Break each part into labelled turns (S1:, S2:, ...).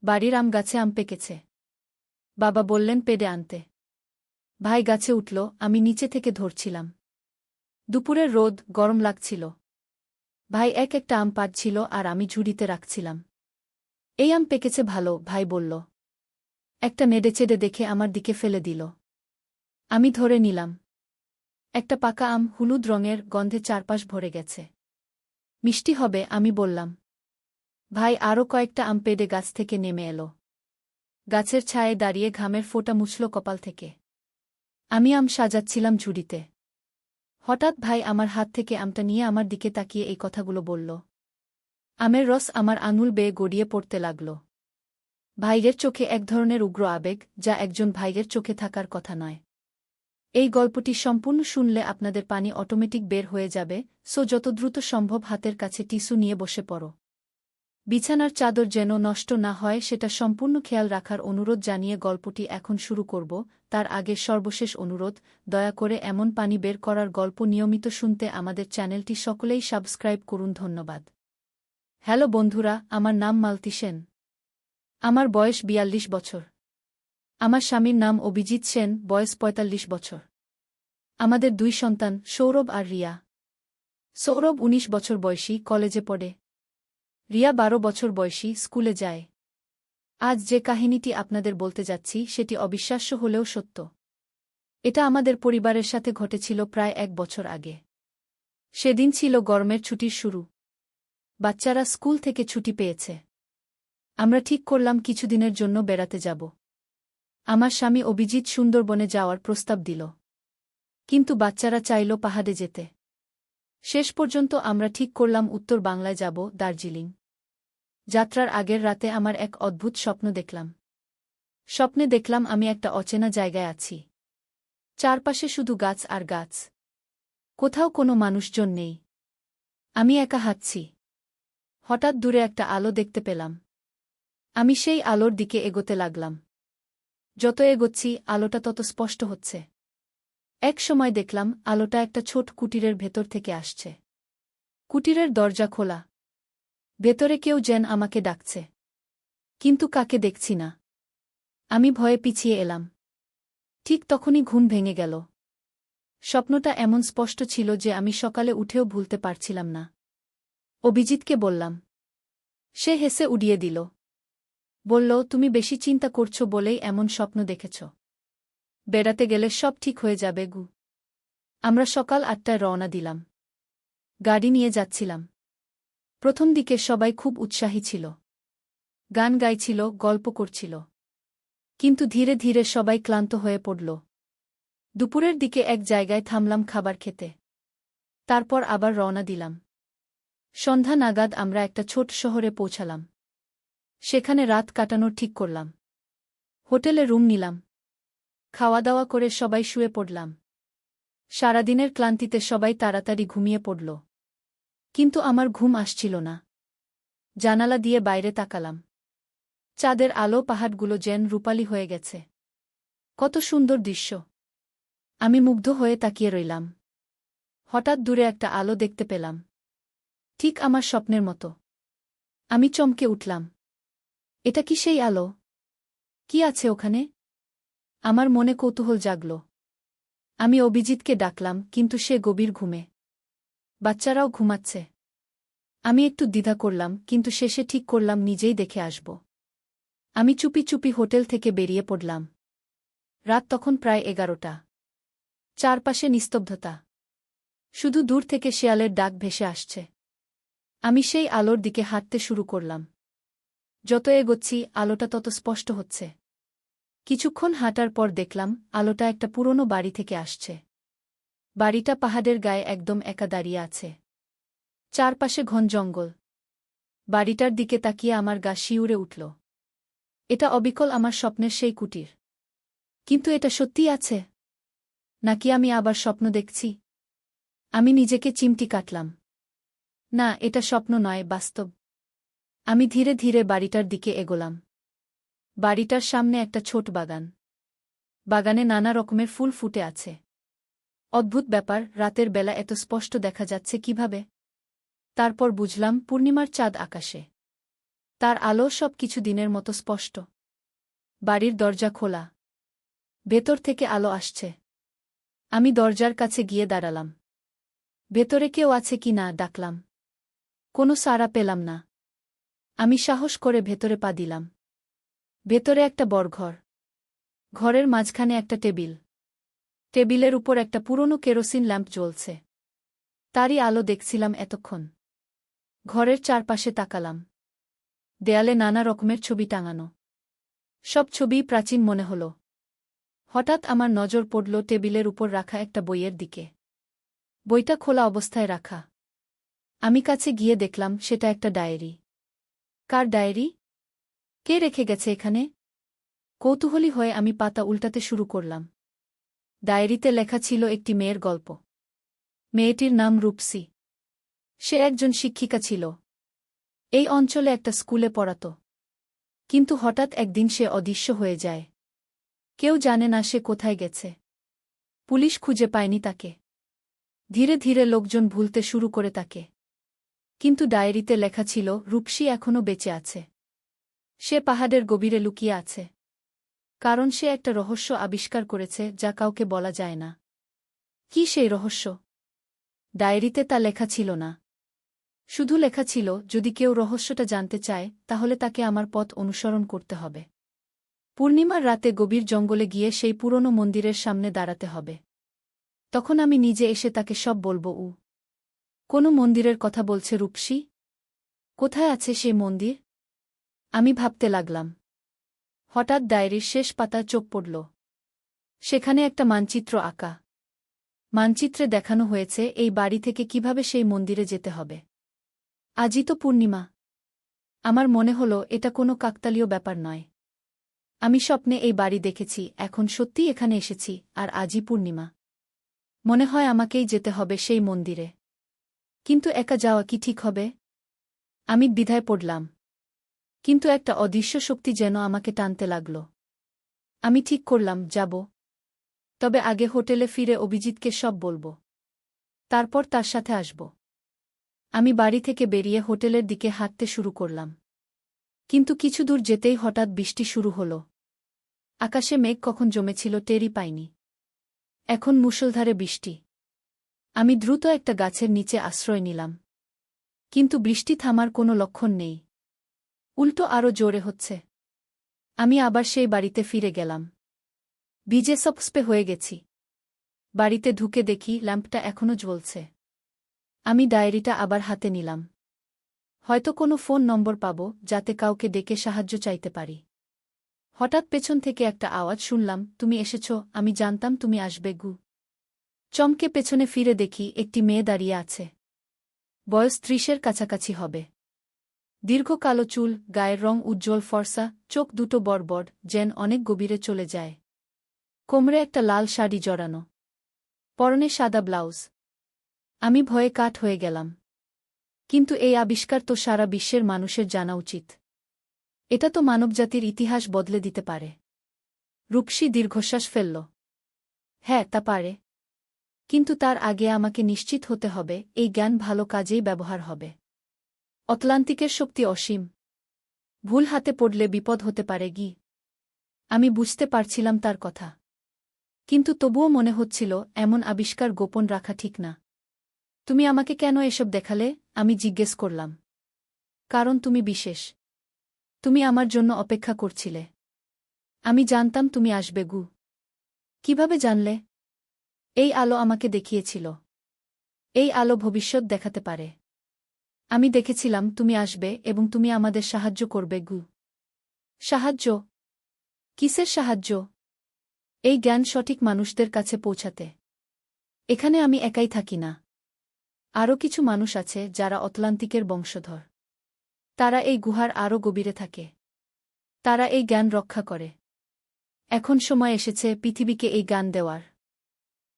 S1: বাড়ির আম গাছে আম পেকেছে। বাবা বললেন পেড়ে আনতে। ভাই গাছে উঠল, আমি নিচে থেকে ধরছিলাম। দুপুরের রোদ, গরম লাগছিল। ভাই এক একটা আম পাড়ছিল আর আমি ঝুড়িতে রাখছিলাম। এই আম পেকেছে ভালো, ভাই বলল। একটা নেড়েচেড়ে দেখে আমার দিকে ফেলে দিল। আমি ধরে নিলাম। একটা পাকা আম, হলুদ রঙের, গন্ধে চারপাশ ভরে গেছে। মিষ্টি হবে, আমি বললাম। ভাই আরও কয়েকটা আম পেড়ে গাছ থেকে নেমে এলো। গাছের ছায়ে দাঁড়িয়ে ঘামের ফোঁটা মুছল কপাল থেকে। আমি আম সাজাচ্ছিলাম ঝুড়িতে। হঠাৎ ভাই আমার হাত থেকে আমটা নিয়ে আমার দিকে তাকিয়ে এই কথাগুলো বলল। আমের রস আমার আঙুল বেয়ে গড়িয়ে পড়তে লাগল। ভাইয়ের চোখে এক ধরনের উগ্র আবেগ, যা একজন ভাইয়ের চোখে থাকার কথা নয়। এই গল্পটি সম্পূর্ণ শুনলে আপনাদের পানি অটোমেটিক বের হয়ে যাবে, সো যত দ্রুত সম্ভব হাতের কাছে টিস্যু নিয়ে বসে পড়ো। বিছানার চাদর যেন নষ্ট না হয় সেটা সম্পূর্ণ খেয়াল রাখার অনুরোধ জানিয়ে গল্পটি এখন শুরু করব। তার আগে সর্বশেষ অনুরোধ, দয়া করে এমন পানি বের করার গল্প নিয়মিত শুনতে আমাদের চ্যানেলটি সকলেই সাবস্ক্রাইব করুন। ধন্যবাদ। হ্যালো বন্ধুরা, আমার নাম মালতী সেন। আমার বয়স ৪২ বছর। আমার স্বামীর নাম অভিজিৎ সেন, বয়স ৪৫ বছর। আমাদের ২ সন্তান, সৌরভ আর রিয়া। সৌরভ ১৯ বছর বয়সী, কলেজে পড়ে। রিয়া ১২ বছর বয়সী, স্কুলে যায়। আজ যে কাহিনীটি আপনাদের বলতে যাচ্ছি সেটি অবিশ্বাস্য হলেও সত্য। এটা আমাদের পরিবারের সাথে ঘটেছিল প্রায় ১ বছর আগে। সেদিন ছিল গরমের ছুটির শুরু। বাচ্চারা স্কুল থেকে ছুটি পেয়েছে। আমরা ঠিক করলাম কিছুদিনের জন্য বেড়াতে যাব। আমার স্বামী অভিজিৎ সুন্দরবনে যাওয়ার প্রস্তাব দিল। কিন্তু বাচ্চারা চাইল পাহাড়ে যেতে। শেষ পর্যন্ত আমরা ঠিক করলাম উত্তর বাংলায় যাব, দার্জিলিং। যাত্রার আগের রাতে আমার এক অদ্ভুত স্বপ্ন দেখলাম। স্বপ্নে দেখলাম আমি একটা অচেনা জায়গায় আছি। চারপাশে শুধু গাছ আর গাছ। কোথাও কোনো মানুষজন নেই। আমি একা হাঁটছি। হঠাৎ দূরে একটা আলো দেখতে পেলাম। আমি সেই আলোর দিকে এগোতে লাগলাম। যত এগোচ্ছি আলোটা তত স্পষ্ট হচ্ছে। এক সময় দেখলাম আলোটা একটা ছোট কুটিরের ভেতর থেকে আসছে। কুটিরের দরজা খোলা। ভেতরে কেউ যেন আমাকে ডাকছে। কিন্তু কাকে দেখছি না। আমি ভয়ে পিছিয়ে এলাম। ঠিক তখনই ঘুম ভেঙে গেল। স্বপ্নটা এমন স্পষ্ট ছিল যে আমি সকালে উঠেও ভুলতে পারছিলাম না। অভিজিৎকে বললাম। সে হেসে উড়িয়ে দিল। বলল, তুমি বেশি চিন্তা করছো বলেই এমন স্বপ্ন দেখেছ। বেড়াতে গেলে সব ঠিক হয়ে যাবে গু। আমরা সকাল ৮টায় রওনা দিলাম। গাড়ি নিয়ে যাচ্ছিলাম। প্রথম দিকে সবাই খুব উৎসাহী ছিল। গান গাইছিল, গল্প করছিল। কিন্তু ধীরে ধীরে সবাই ক্লান্ত হয়ে পড়ল। দুপুরের দিকে এক জায়গায় থামলাম খাবার খেতে। তারপর আবার রওনা দিলাম। সন্ধ্যা নাগাদ আমরা একটা ছোট শহরে পৌঁছালাম। সেখানে রাত কাটানোর ঠিক করলাম। হোটেলে রুম নিলাম। খাওয়া দাওয়া করে সবাই শুয়ে পড়লাম। সারাদিনের ক্লান্তিতে সবাই তাড়াতাড়ি ঘুমিয়ে পড়ল। কিন্তু আমার ঘুম আসছিল না। জানালা দিয়ে বাইরে তাকালাম। চাঁদের আলো, পাহাড়গুলো যেন রূপালী হয়ে গেছে। কত সুন্দর দৃশ্য। আমি মুগ্ধ হয়ে তাকিয়ে রইলাম। হঠাৎ দূরে একটা আলো দেখতে পেলাম। ঠিক আমার স্বপ্নের মতো। আমি চমকে উঠলাম। এটা কি সেই আলো? কি আছে ওখানে? আমার মনে কৌতূহল জাগল। আমি অভিজিৎকে ডাকলাম, কিন্তু সে গভীর ঘুমে। বাচ্চারাও ঘুমাচ্ছে। আমি একটু দ্বিধা করলাম, কিন্তু শেষে ঠিক করলাম নিজেই দেখে আসব। আমি চুপি চুপি হোটেল থেকে বেরিয়ে পড়লাম। রাত তখন প্রায় ১১টা। চারপাশে নিস্তব্ধতা। শুধু দূর থেকে শেয়ালের ডাক ভেসে আসছে। আমি সেই আলোর দিকে হাঁটতে শুরু করলাম। যত এগোচ্ছি আলোটা তত স্পষ্ট হচ্ছে। কিছুক্ষণ হাঁটার পর দেখলাম আলোটা একটা পুরনো বাড়ি থেকে আসছে। বাড়িটা পাহাড়ের গায়ে একদম একা দাঁড়িয়ে আছে। চারপাশে ঘন জঙ্গল। বাড়িটার দিকে তাকিয়ে আমার গা শিউরে উঠল। এটা অবিকল আমার স্বপ্নের সেই কুটির। কিন্তু এটা সত্যিই আছে? নাকি আমি আবার স্বপ্ন দেখছি? আমি নিজেকে চিমটি কাটলাম। না, এটা স্বপ্ন নয়, বাস্তব। আমি ধীরে ধীরে বাড়িটার দিকে এগোলাম। বাড়িটার সামনে একটা ছোট বাগান। বাগানে নানা রকমের ফুল ফুটে আছে। অদ্ভুত ব্যাপার, রাতের বেলা এত স্পষ্ট দেখা যাচ্ছে কিভাবে? তারপর বুঝলাম পূর্ণিমার চাঁদ আকাশে। তার আলো সব কিছু দিনের মতো স্পষ্ট। বাড়ির দরজা খোলা। ভেতর থেকে আলো আসছে। আমি দরজার কাছে গিয়ে দাঁড়ালাম। ভেতরে কেউ আছে কি না ডাকলাম। কোনো সাড়া পেলাম না। আমি সাহস করে ভেতরে পা দিলাম। ভেতরে একটা বড় ঘর। ঘরের মাঝখানে একটা টেবিল। টেবিলের উপর একটা পুরনো কেরোসিন ল্যাম্প জ্বলছে। তারই আলো দেখছিলাম এতক্ষণ। ঘরের চারপাশে তাকালাম। দেয়ালে নানা রকমের ছবি টাঙানো। সব ছবিই প্রাচীন মনে হল। হঠাৎ আমার নজর পড়ল টেবিলের উপর রাখা একটা বইয়ের দিকে। বইটা খোলা অবস্থায় রাখা। আমি কাছে গিয়ে দেখলাম সেটা একটা ডায়েরি। কার ডায়েরি? কে রেখে গেছে এখানে? কৌতূহলী হয়ে আমি পাতা উল্টাতে শুরু করলাম। ডায়েরিতে লেখা ছিল একটি মেয়ের গল্প। মেয়েটির নাম রূপসী। সে একজন শিক্ষিকা ছিল। এই অঞ্চলে একটা স্কুলে পড়াত। কিন্তু হঠাৎ একদিন সে অদৃশ্য হয়ে যায়। কেউ জানে না সে কোথায় গেছে। পুলিশ খুঁজে পায়নি তাকে। ধীরে ধীরে লোকজন ভুলতে শুরু করে তাকে। কিন্তু ডায়েরিতে লেখা ছিল রূপসী এখনও বেঁচে আছে। সে পাহাড়ের গভীরে লুকিয়ে আছে। কারণ সে একটা রহস্য আবিষ্কার করেছে যা কাউকে বলা যায় না। কি সেই রহস্য? ডায়েরিতে তা লেখা ছিল না। শুধু লেখা ছিল যদি কেউ রহস্যটা জানতে চায় তাহলে তাকে আমার পথ অনুসরণ করতে হবে। পূর্ণিমার রাতে গভীর জঙ্গলে গিয়ে সেই পুরনো মন্দিরের সামনে দাঁড়াতে হবে। তখন আমি নিজে এসে তাকে সব বলবো। কোনো মন্দিরের কথা বলছে রূপসী? কোথায় আছে সেই মন্দির? আমি ভাবতে লাগলাম। হঠাৎ ডায়েরির শেষ পাতা চোখ পড়ল। সেখানে একটা মানচিত্র আঁকা। মানচিত্রে দেখানো হয়েছে এই বাড়ি থেকে কিভাবে সেই মন্দিরে যেতে হবে। আজই তো পূর্ণিমা। আমার মনে হল এটা কোনো কাকতালীয় ব্যাপার নয়। আমি স্বপ্নে এই বাড়ি দেখেছি, এখন সত্যিই এখানে এসেছি, আর আজই পূর্ণিমা। মনে হয় আমাকেই যেতে হবে সেই মন্দিরে। কিন্তু একা যাওয়া কি ঠিক হবে? আমি দ্বিধায় পড়লাম। কিন্তু একটা অদৃশ্য শক্তি যেন আমাকে টানতে লাগল। আমি ঠিক করলাম যাব। তবে আগে হোটেলে ফিরে অভিজিৎকে সব বলব। তারপর তার সাথে আসব। আমি বাড়ি থেকে বেরিয়ে হোটেলের দিকে হাঁটতে শুরু করলাম। কিন্তু কিছু দূর যেতেই হঠাৎ বৃষ্টি শুরু হল। আকাশে মেঘ কখন জমেছিল টেরই পাইনি। এখন মুষলধারে বৃষ্টি। আমি দ্রুত একটা গাছের নিচে আশ্রয় নিলাম। কিন্তু বৃষ্টি থামার কোনো লক্ষণ নেই। উল্টো আরও জোরে হচ্ছে। আমি আবার সেই বাড়িতে ফিরে গেলাম। ভিজে সপস্পে হয়ে গেছি। বাড়িতে ঢুকে দেখি ল্যাম্পটা এখনো জ্বলছে। আমি ডায়েরিটা আবার হাতে নিলাম। হয়তো কোনো ফোন নম্বর পাব যাতে কাউকে ডেকে সাহায্য চাইতে পারি। হঠাৎ পেছন থেকে একটা আওয়াজ শুনলাম, তুমি এসেছ, আমি জানতাম তুমি আসবে গু। চমকে পেছনে ফিরে দেখি একটি মেয়ে দাঁড়িয়ে আছে। বয়স ৩০-এর কাছাকাছি হবে। দীর্ঘ কালো চুল, গায়ের রং উজ্জ্বল ফর্সা, চোখ দুটো বড় যেন অনেক গভীরে চলে যায়। কোমরে একটা লাল শাড়ি জড়ানো। পরনে সাদা ব্লাউজ। আমি ভয়ে কাঠ হয়ে গেলাম। কিন্তু এই আবিষ্কার তো সারা বিশ্বের মানুষের জানা উচিত। এটা তো মানবজাতির ইতিহাস বদলে দিতে পারে। রূপসী দীর্ঘশ্বাস ফেলল। হ্যাঁ, তা পারে। কিন্তু তার আগে আমাকে নিশ্চিত হতে হবে এই জ্ঞান ভালো কাজেই ব্যবহার হবে। অতলান্তিকের শক্তি অসীম। ভুল হাতে পড়লে বিপদ হতে পারে গি। আমি বুঝতে পারছিলাম তার কথা। কিন্তু তবুও মনে হচ্ছিল এমন আবিষ্কার গোপন রাখা ঠিক না। তুমি আমাকে কেন এসব দেখালে? আমি জিজ্ঞেস করলাম। কারণ তুমি বিশেষ। তুমি আমার জন্য অপেক্ষা করছিলে। আমি জানতাম তুমি আসবে গু। কিভাবে জানলে? এই আলো আমাকে দেখিয়েছিল। এই আলো ভবিষ্যৎ দেখাতে পারে। আমি দেখেছিলাম তুমি আসবে এবং তুমি আমাদের সাহায্য করবে গু। সাহায্য? কিসের সাহায্য? এই জ্ঞান সঠিক মানুষদের কাছে পৌঁছাতে। এখানে আমি একাই থাকি না। আরও কিছু মানুষ আছে যারা অতলান্তিকের বংশধর। তারা এই গুহার আরও গভীরে থাকে। তারা এই জ্ঞান রক্ষা করে। এখন সময় এসেছে পৃথিবীকে এই জ্ঞান দেওয়ার।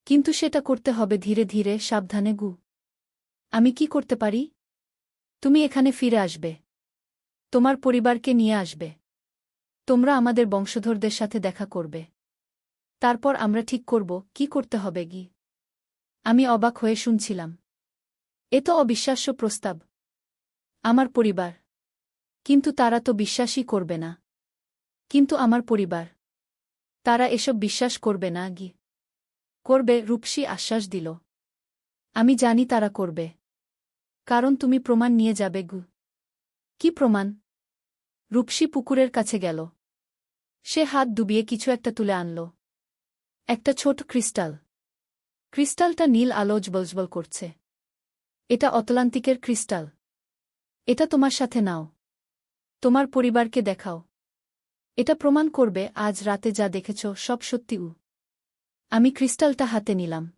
S1: কিন্তু সেটা করতে হবে ধীরে ধীরে, সাবধানে গু। আমি কি করতে পারি? তুমি এখানে ফিরে আসবে। তোমার পরিবারকে নিয়ে আসবে। তোমরা আমাদের বংশধরদের সাথে দেখা করবে। তারপর আমরা ঠিক করব কি করতে হবে গি। আমি অবাক হয়ে শুনছিলাম। এ তো অবিশ্বাস্য প্রস্তাব। আমার পরিবার। কিন্তু তারা তো বিশ্বাসই করবে না। কিন্তু আমার পরিবার, তারা এসব বিশ্বাস করবে না করবে, রূপসী আশ্বাস দিল। আমি জানি তারা করবে। কারণ তুমি প্রমাণ নিয়ে যাবে কি প্রমাণ? রূপসী পুকুরের কাছে গেল। সে হাত ডুবিয়ে কিছু একটা তুলে আনল। একটা ছোট ক্রিস্টাল। ক্রিস্টালটা নীল আলো জ্বলজ্বল করছে। এটা অতলান্তিকের ক্রিস্টাল। এটা তোমার সাথে নাও। তোমার পরিবারকে দেখাও। এটা প্রমাণ করবে আজ রাতে যা দেখেছ সব সত্যি। আমি ক্রিস্টালটা হাতে নিলাম।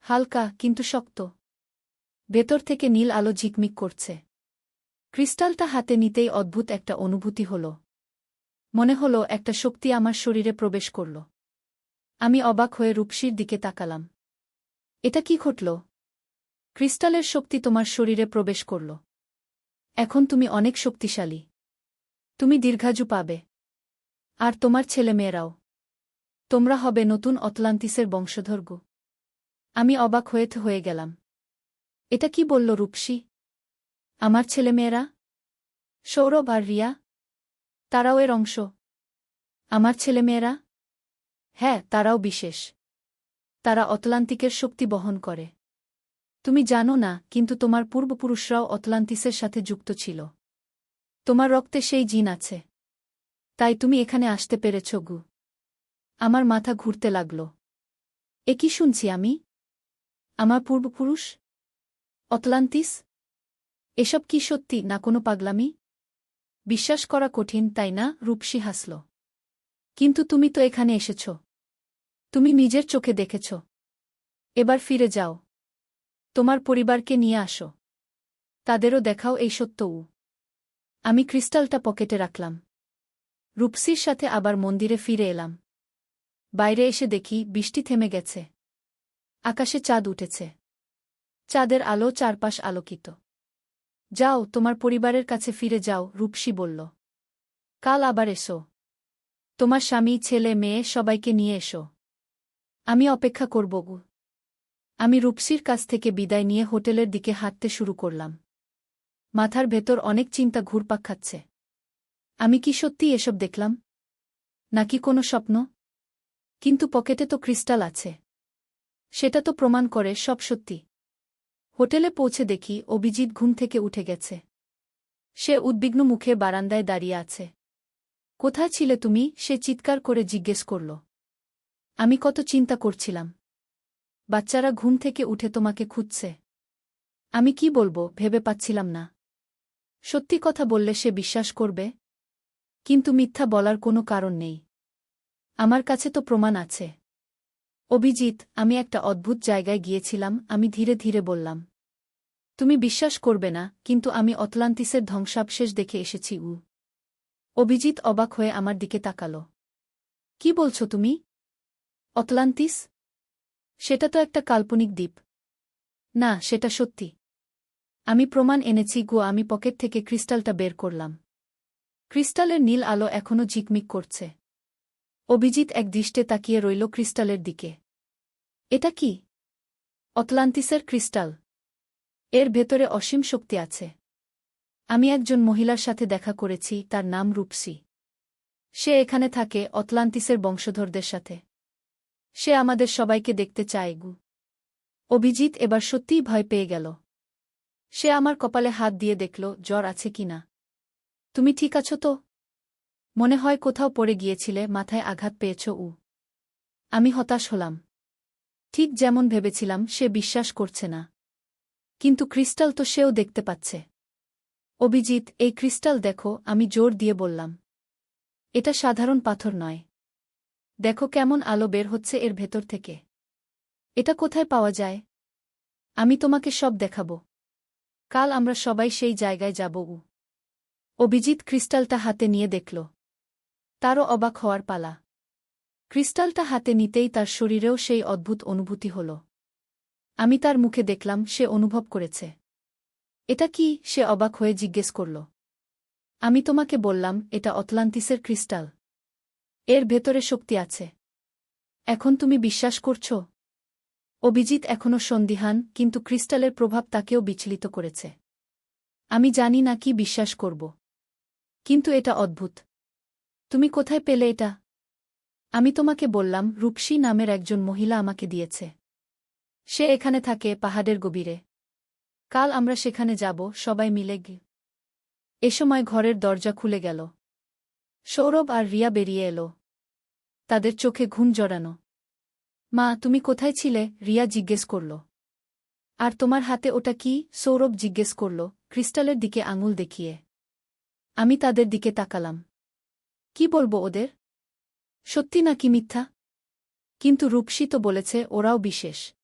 S1: হালকা কিন্তু শক্ত। ভেতর থেকে নীল আলো ঝিকমিক করছে। ক্রিস্টালটা হাতে নিতেই অদ্ভুত একটা অনুভূতি হল। মনে হল একটা শক্তি আমার শরীরে প্রবেশ করল। আমি অবাক হয়ে রূপসীর দিকে তাকালাম। এটা কি ঘটল? ক্রিস্টালের শক্তি তোমার শরীরে প্রবেশ করল। এখন তুমি অনেক শক্তিশালী। তুমি দীর্ঘায়ু পাবে। আর তোমার ছেলেমেয়েরাও। তোমরা হবে নতুন অতলান্তিসের বংশধর। আমি অবাক হয়ে গেলাম। এটা কি বলল রূপসী? আমার ছেলেমেয়েরা? সৌরভ আর রিয়া? তারাও এর অংশ? আমার ছেলেমেয়েরা? হ্যাঁ, তারাও বিশেষ। তারা অতলান্তিকের শক্তি বহন করে। তুমি জানো না, কিন্তু তোমার পূর্বপুরুষরাও অতলান্তিসের সাথে যুক্ত ছিল। তোমার রক্তে সেই জিন আছে। তাই তুমি এখানে আসতে পেরেছ। আমার মাথা ঘুরতে লাগল। এ কি শুনছি আমি? আমার পূর্বপুরুষ? অতলান্তিস? এসব কি সত্যি না কোনো পাগলামি? বিশ্বাস করা কঠিন, তাই না? রূপসী হাসল। কিন্তু তুমি তো এখানে এসেছ। তুমি নিজের চোখে দেখেছ। এবার ফিরে যাও। তোমার পরিবারকে নিয়ে আসো। তাদেরও দেখাও এই সত্য। আমি ক্রিস্টালটা পকেটে রাখলাম। রূপসীর সাথে আবার মন্দিরে ফিরে এলাম। বাইরে এসে দেখি বৃষ্টি থেমে গেছে। আকাশে চাঁদ উঠেছে। চাঁদের আলো চারপাশ আলোকিত। যাও, তোমার পরিবারের কাছে ফিরে যাও, রূপসী বলল। কাল আবার এসো। তোমার স্বামী, ছেলে, মেয়ে সবাইকে নিয়ে এসো। আমি অপেক্ষা করব। আমি রূপসীর কাছ থেকে বিদায় নিয়ে হোটেলের দিকে হাঁটতে শুরু করলাম। মাথার ভেতর অনেক চিন্তা ঘুরপাক খাচ্ছে। আমি কি সত্যি এসব দেখলাম? নাকি কোনো স্বপ্ন? কিন্তু পকেটে তো ক্রিস্টাল আছে। সেটা তো প্রমাণ করে সব সত্যি। হোটেলে পৌঁছে দেখি অভিজিৎ ঘুম থেকে উঠে গেছে। সে উদ্বিগ্ন মুখে বারান্দায় দাঁড়িয়ে আছে। কোথায় ছিলে তুমি? সে চিৎকার করে জিজ্ঞেস করল। আমি কত চিন্তা করছিলাম। বাচ্চারা ঘুম থেকে উঠে তোমাকে খুঁজছে। আমি কি বলবো ভেবে পাচ্ছিলাম না। সত্যি কথা বললে সে বিশ্বাস করবে। কিন্তু মিথ্যা বলার কোনো কারণ নেই। আমার কাছে তো প্রমাণ আছে। অভিজিৎ, আমি একটা অদ্ভুত জায়গায় গিয়েছিলাম, আমি ধীরে ধীরে বললাম। তুমি বিশ্বাস করবে না, কিন্তু আমি অতলান্তিসের ধ্বংসাবশেষ দেখে এসেছি। অভিজিৎ অবাক হয়ে আমার দিকে তাকাল। কি বলছো তুমি? অতলান্তিস? সেটা তো একটা কাল্পনিক দ্বীপ। না, সেটা সত্যি। আমি প্রমাণ এনেছি। আমি পকেট থেকে ক্রিস্টালটা বের করলাম। ক্রিস্টালের নীল আলো এখনও ঝিকমিক করছে। অভিজিৎ এক দৃষ্টে তাকিয়ে রইল ক্রিস্টালের দিকে। এটা কি? অতলান্তিসের ক্রিস্টাল। এর ভেতরে অসীম শক্তি আছে। আমি একজন মহিলার সাথে দেখা করেছি, তার নাম রূপসী। সে এখানে থাকে অতলান্তিসের বংশধরদের সাথে। সে আমাদের সবাইকে দেখতে চায়। অভিজিৎ এবার সত্যিই ভয় পেয়ে গেল। সে আমার কপালে হাত দিয়ে দেখল জ্বর আছে কিনা। তুমি ঠিক আছো তো? মনে হয় কোথাও পড়ে গিয়েছিলে, মাথায় আঘাত পেয়েছ। আমি হতাশ হলাম। ঠিক যেমন ভেবেছিলাম, সে বিশ্বাস করছে না। কিন্তু ক্রিস্টাল তো সেও দেখতে পাচ্ছে। অভিজিৎ, এই ক্রিস্টাল দেখো, আমি জোর দিয়ে বললাম। এটা সাধারণ পাথর নয়। দেখো কেমন আলো বের হচ্ছে এর ভেতর থেকে। এটা কোথায় পাওয়া যায়? আমি তোমাকে সব দেখাবো। কাল আমরা সবাই সেই জায়গায় যাব। অভিজিৎ ক্রিস্টালটা হাতে নিয়ে দেখল। তারও অবাক হওয়ার পালা। ক্রিস্টালটা হাতে নিতেই তার শরীরেও সেই অদ্ভুত অনুভূতি হল। আমি তার মুখে দেখলাম সে অনুভব করেছে। এটা কি? সে অবাক হয়ে জিজ্ঞেস করল। আমি তোমাকে বললাম, এটা অতলান্তিসের ক্রিস্টাল। এর ভেতরে শক্তি আছে। এখন তুমি বিশ্বাস করছো? অভিজিৎ এখনও সন্দিহান, কিন্তু ক্রিস্টালের প্রভাব তাকেও বিচলিত করেছে। আমি জানি না কি বিশ্বাস করব। কিন্তু এটা অদ্ভুত। তুমি কোথায় পেলে এটা? আমি তোমাকে বললাম, রূপসী নামের একজন মহিলা আমাকে দিয়েছে। সে এখানে থাকে, পাহাড়ের গভীরে। কাল আমরা সেখানে যাব, সবাই মিলে এ সময় ঘরের দরজা খুলে গেল। সৌরভ আর রিয়া বেরিয়ে এলো। তাদের চোখে ঘুম জড়ানো। মা, তুমি কোথায় ছিলে? রিয়া জিজ্ঞেস করল। আর তোমার হাতে ওটা কি? সৌরভ জিজ্ঞেস করল, ক্রিস্টালের দিকে আঙুল দেখিয়ে। আমি তাদের দিকে তাকালাম। কি বলবো ওদের? সত্যি নাকি মিথ্যা? কিন্তু রূপসী তো বলেছে ওরাও বিশেষ।